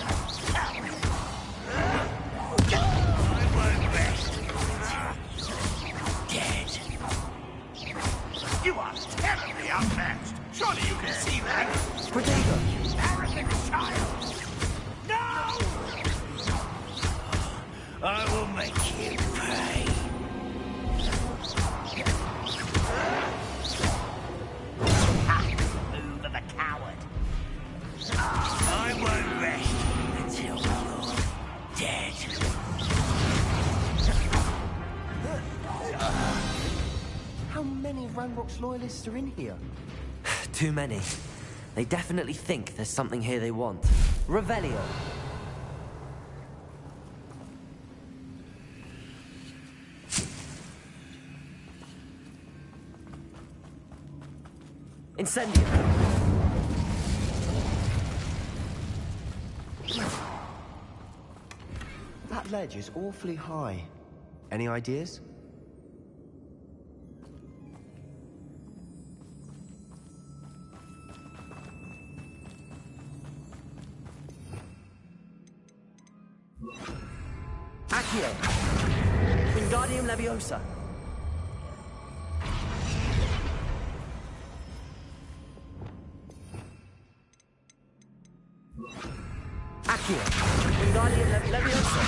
I won't rest. Dead. You are terribly outmatched. Surely you can see that. Protego! Arrogant child. No! I will make you pay. Move of a coward. I won't rest until you're dead. How many Ranrock's loyalists are in here? Too many. They definitely think there's something here they want. Revelio. Incendio. That ledge is awfully high. Any ideas? Accio. Wingardium Leviosa. Accio. Wingardium Leviosa.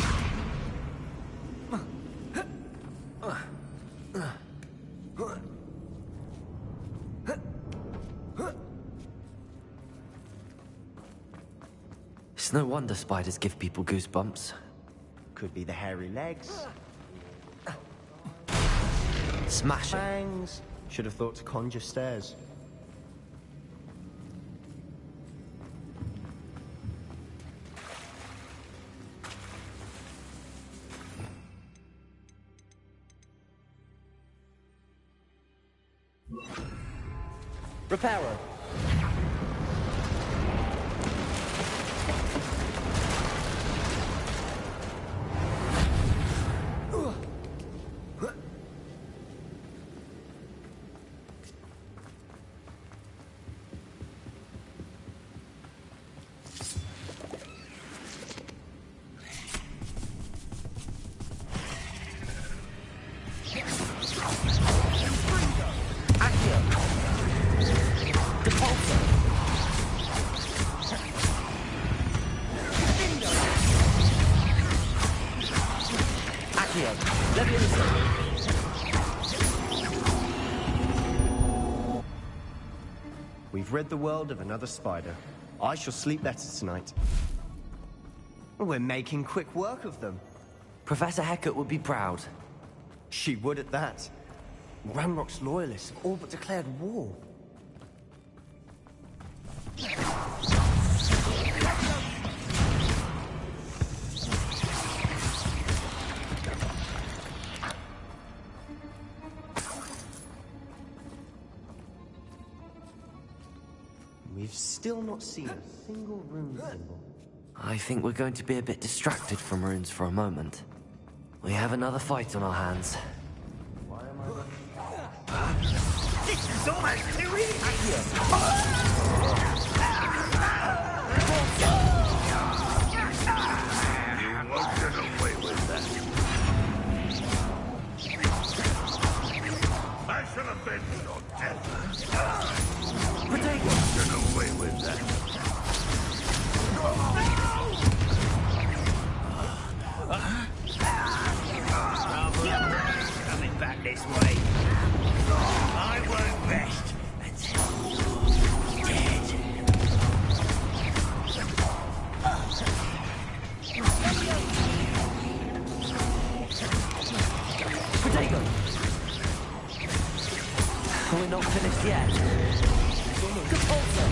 It's no wonder spiders give people goosebumps. Could be the hairy legs. Smash it. Fangs. Should have thought to conjure stairs. Reparo. We've rid the world of another spider. I shall sleep better tonight. We're making quick work of them. Professor Hecat would be proud. She would at that. Ranrock's loyalists have all but declared war. We've still not seen a single rune symbol. I think we're going to be a bit distracted from runes for a moment. We have another fight on our hands. This is almost too easy! You won't get away with that. I shall avenge your death. You won't get away with that. Coming back this way. I won't rest until you're dead. Protego! We're not finished yet. Capulso!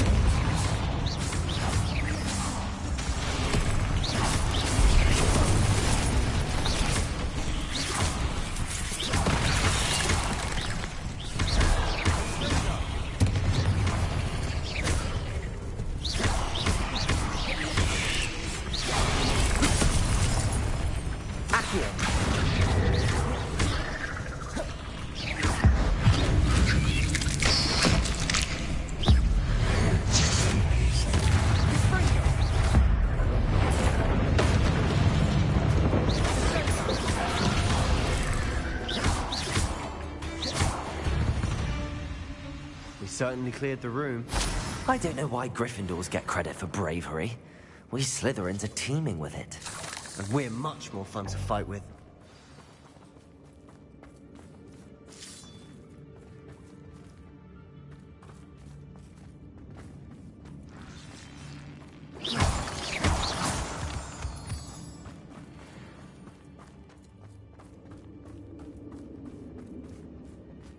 Certainly cleared the room. I don't know why Gryffindors get credit for bravery. We Slytherins are teeming with it. And we're much more fun to fight with.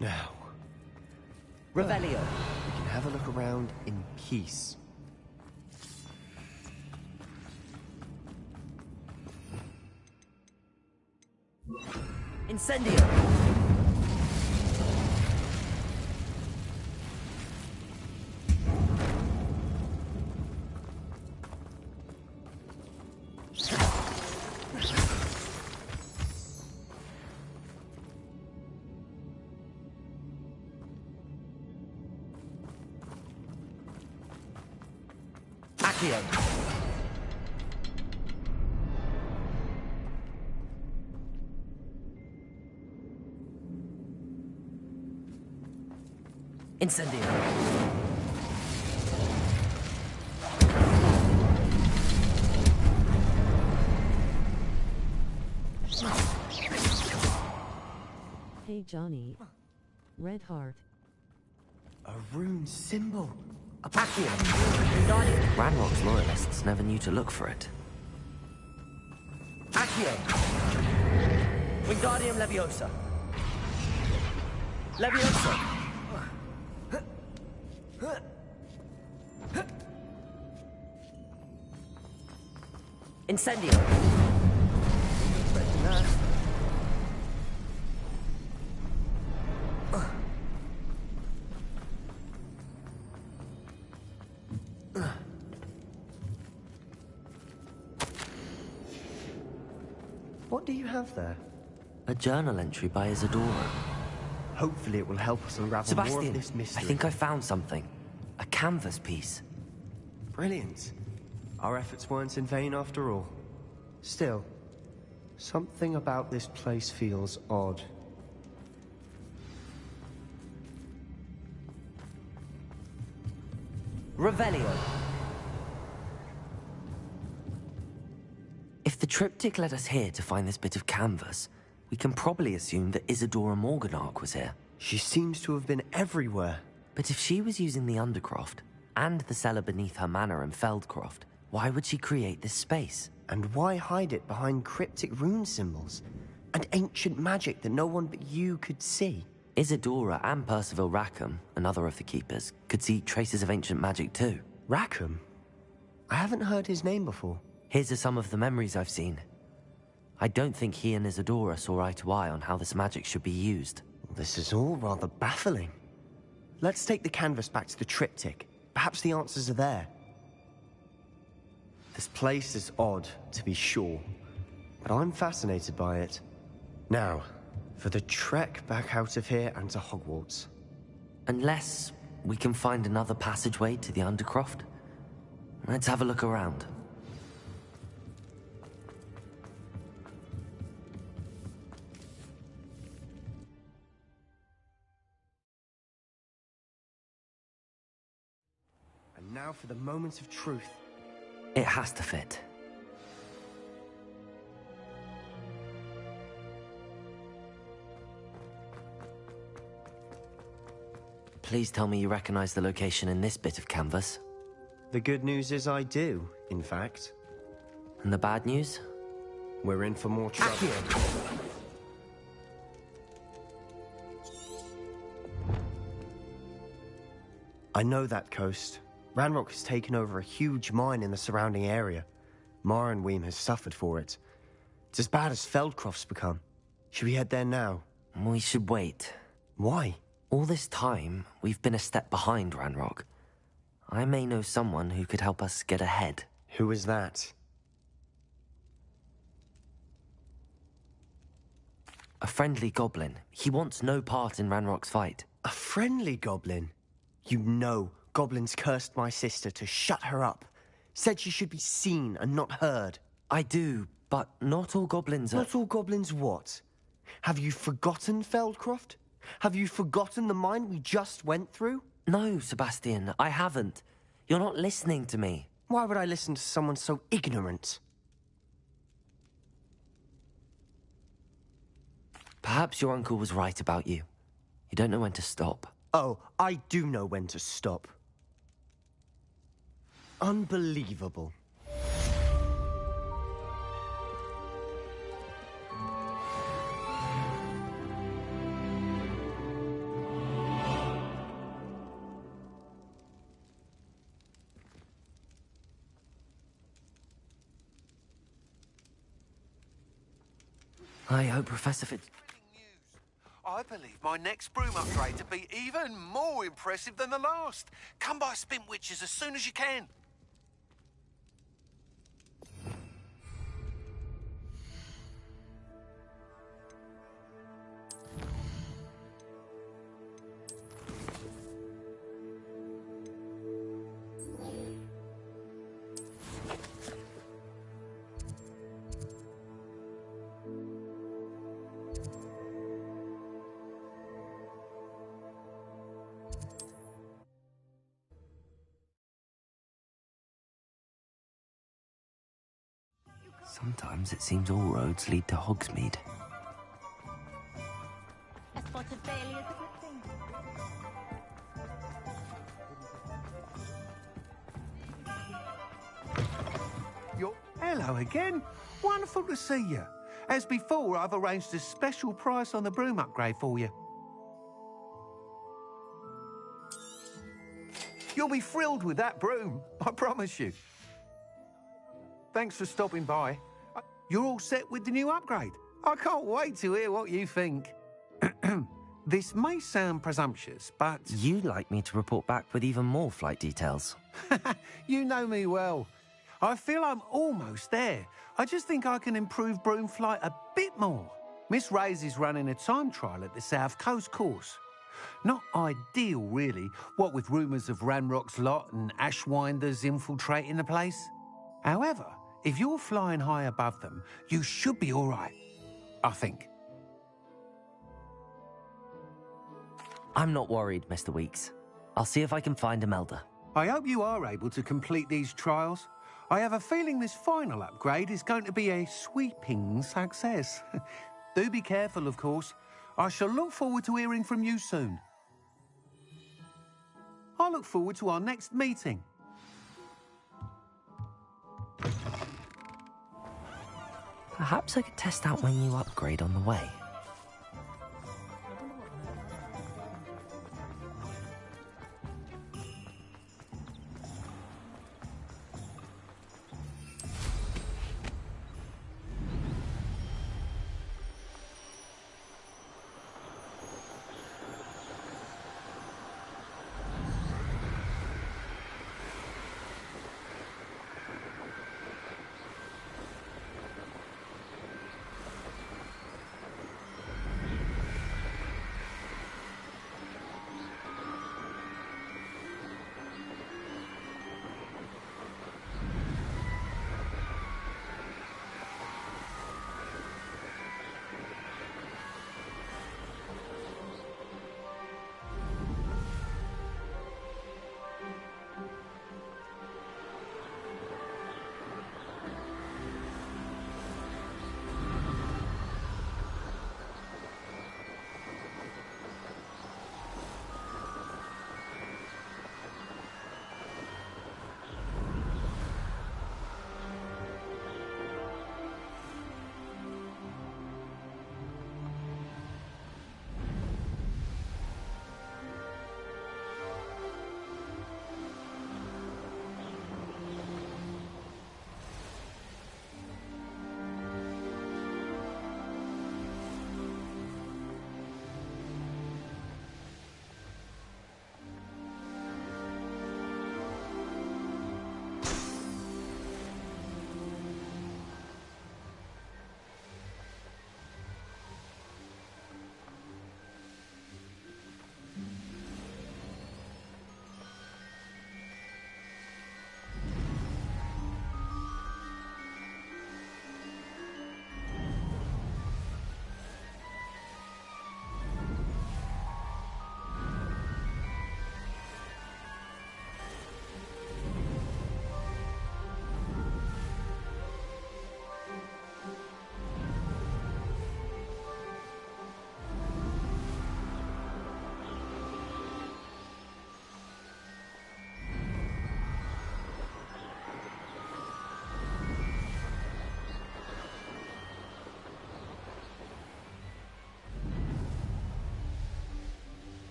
Now, Revelio. We can have a look around in peace. Incendio. Accio. Incendio. Hey Johnny. Red heart. A rune symbol. A Accio. Ranrock's loyalists never knew to look for it. Accio. Wingardium Leviosa. Leviosa. Incendio. What do you have there? A journal entry by Isadora. Hopefully it will help us unravel Sebastian, more of this mystery. I think I found something. A canvas piece. Brilliant. Our efforts weren't in vain after all. Still, something about this place feels odd. Revelio. If the triptych led us here to find this bit of canvas, we can probably assume that Isadora Morganach was here. She seems to have been everywhere. But if she was using the Undercroft, and the cellar beneath her manor in Feldcroft. Why would she create this space? And why hide it behind cryptic rune symbols and ancient magic that no one but you could see? Isadora and Percival Rackham, another of the keepers, could see traces of ancient magic too. Rackham? I haven't heard his name before. His are some of the memories I've seen. I don't think he and Isadora saw eye to eye on how this magic should be used. This is all rather baffling. Let's take the canvas back to the triptych. Perhaps the answers are there. This place is odd, to be sure, but I'm fascinated by it. Now, for the trek back out of here and to Hogwarts. Unless we can find another passageway to the Undercroft. Let's have a look around. And now for the moment of truth. It has to fit. Please tell me you recognize the location in this bit of canvas. The good news is I do, in fact. And the bad news? We're in for more trouble. I know that coast. Ranrock has taken over a huge mine in the surrounding area. Marrenweem has suffered for it. It's as bad as Feldcroft's become. Should we head there now? We should wait. Why? All this time, we've been a step behind Ranrock. I may know someone who could help us get ahead. Who is that? A friendly goblin. He wants no part in Ranrock's fight. A friendly goblin? You know, goblins cursed my sister to shut her up. Said she should be seen and not heard. I do, but not all goblins are... Not all goblins what? Have you forgotten Feldcroft? Have you forgotten the mine we just went through? No, Sebastian, I haven't. You're not listening to me. Why would I listen to someone so ignorant? Perhaps your uncle was right about you. You don't know when to stop. Oh, I do know when to stop. Unbelievable. I hope Professor I believe my next broom upgrade to be even more impressive than the last. Come by Spintwitches as soon as you can. Sometimes it seems all roads lead to Hogsmeade. A spot of Bailey is a good thing. Hello again. Wonderful to see you. As before, I've arranged a special price on the broom upgrade for you. You'll be thrilled with that broom, I promise you. Thanks for stopping by. You're all set with the new upgrade. I can't wait to hear what you think. This may sound presumptuous, but... You'd like me to report back with even more flight details. You know me well. I feel I'm almost there. I just think I can improve broom flight a bit more. Miss Ray's is running a time trial at the South Coast course. Not ideal, really, what with rumours of Ranrock's lot and Ashwinders infiltrating the place. However, if you're flying high above them, you should be all right, I think. I'm not worried, Mr. Weeks. I'll see if I can find Imelda. I hope you are able to complete these trials. I have a feeling this final upgrade is going to be a sweeping success. Do be careful, of course. I shall look forward to hearing from you soon. I look forward to our next meeting. Perhaps I could test out my new upgrade on the way.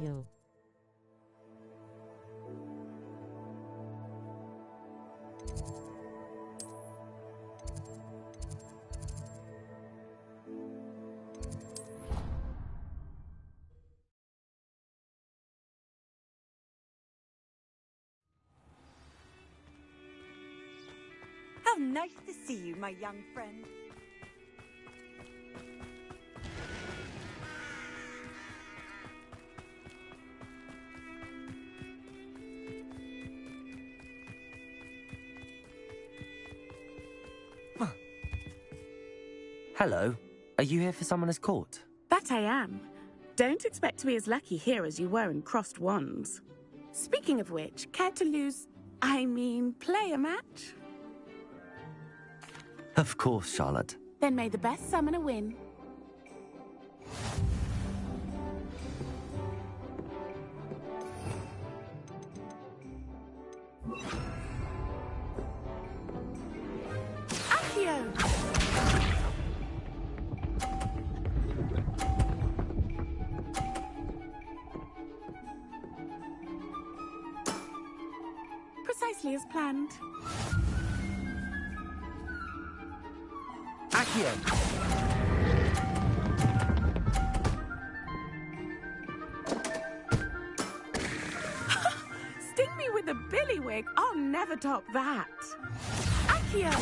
Yo. How nice to see you, my young friend. Hello. Are you here for Summoner's Court? That I am. Don't expect to be as lucky here as you were in Crossed Wands. Speaking of which, care to play a match? Of course, Charlotte. Then may the best summoner win. Precisely as planned. Accio! Sting me with a billywig. I'll never top that. Accio!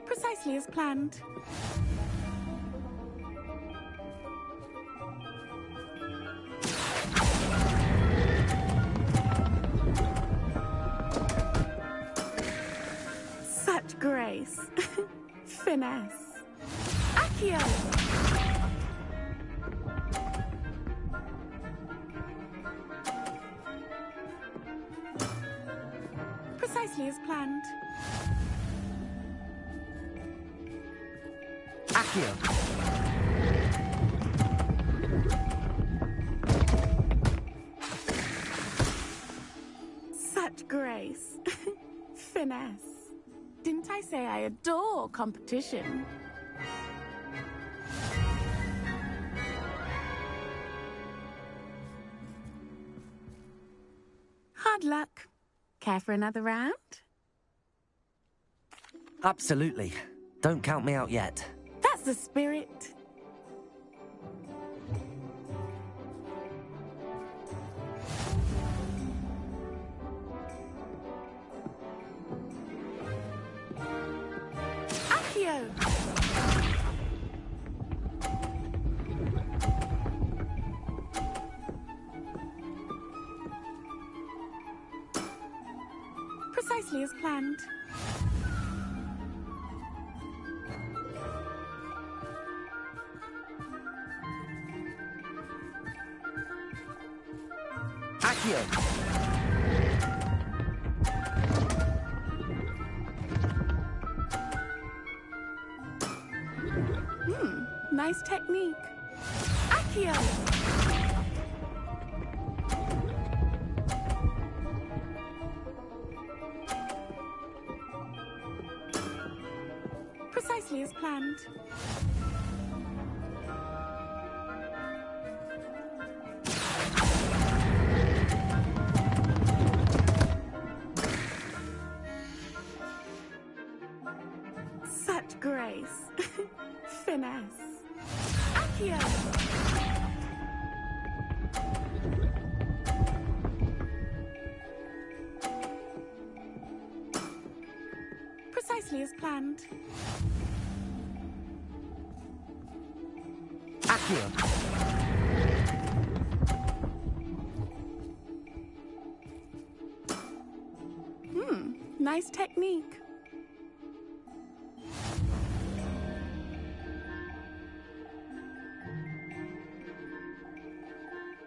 Precisely as planned. Such grace. Finesse. Accio! Precisely as planned. Accio! Such grace. Finesse. Didn't I say I adore competition? Hard luck. Care for another round? Absolutely. Don't count me out yet. That's the spirit. Accio! Precisely as planned. Accio! Nice technique. Accio! Precisely as planned. Such grace. Finesse. Accio! Precisely as planned. Accio! Nice technique.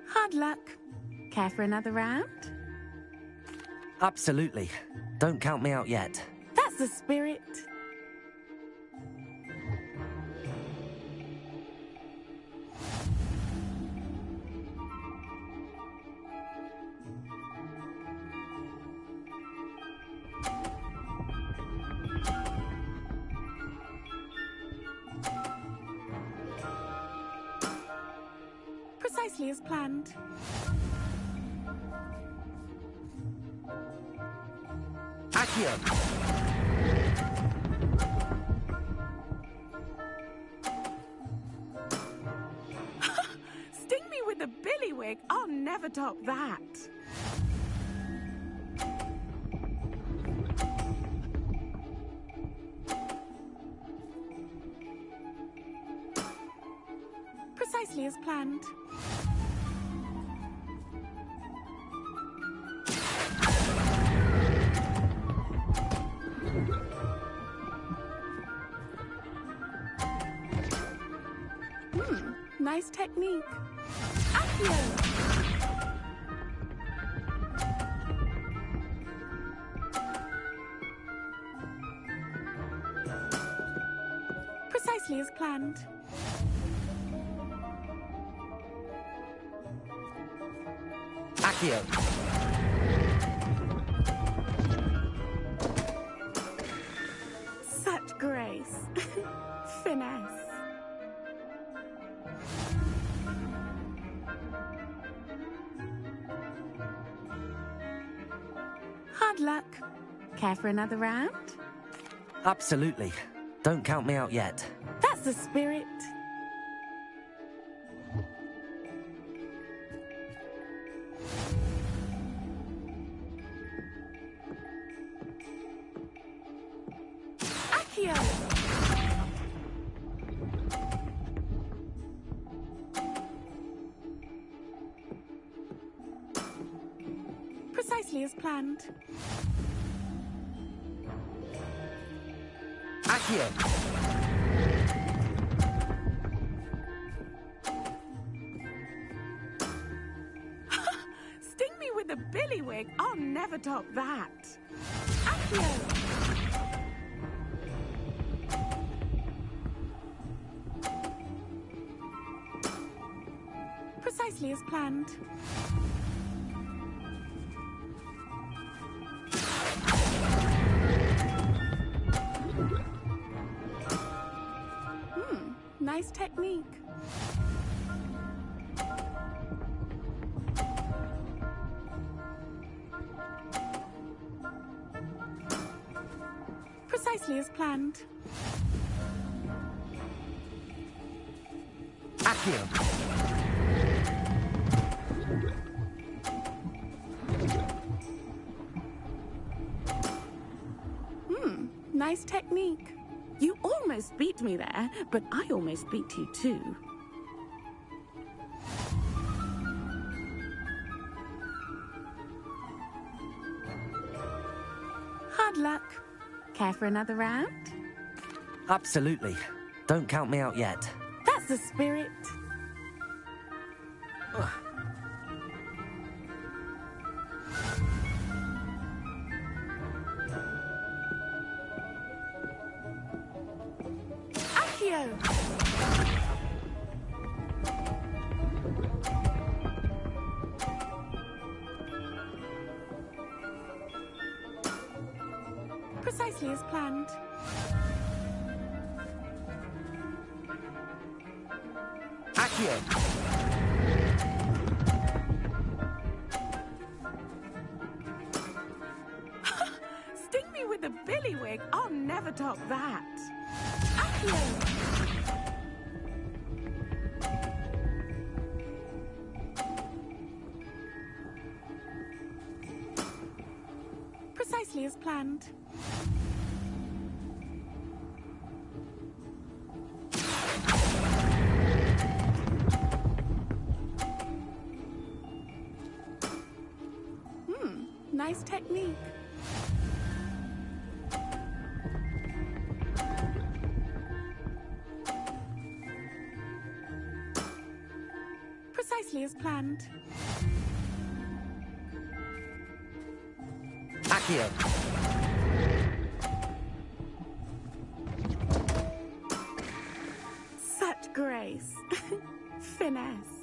Hard luck. Care for another round? Absolutely. Don't count me out yet. That's the spirit. Precisely as planned. Accio! Sting me with a billywig. I'll never top that. Precisely as planned. Nice technique. Accio! Precisely as planned. Accio! Such grace. Finesse. Hard luck. Care for another round? Absolutely. Don't count me out yet. That's the spirit. Accio! Precisely as planned. Accio! Sting me with a billywig. I'll never top that. Accio! Precisely as planned. Nice technique. Precisely as planned. Accio! Nice technique. You almost beat me there, but I almost beat you too. Hard luck. Care for another round? Absolutely. Don't count me out yet. That's the spirit. Accio! Precisely as planned. Accio! Sting me with a billywig. I'll never top that. Accio! Precisely as planned. Nice technique. Precisely as planned. Accio! Such grace. Finesse.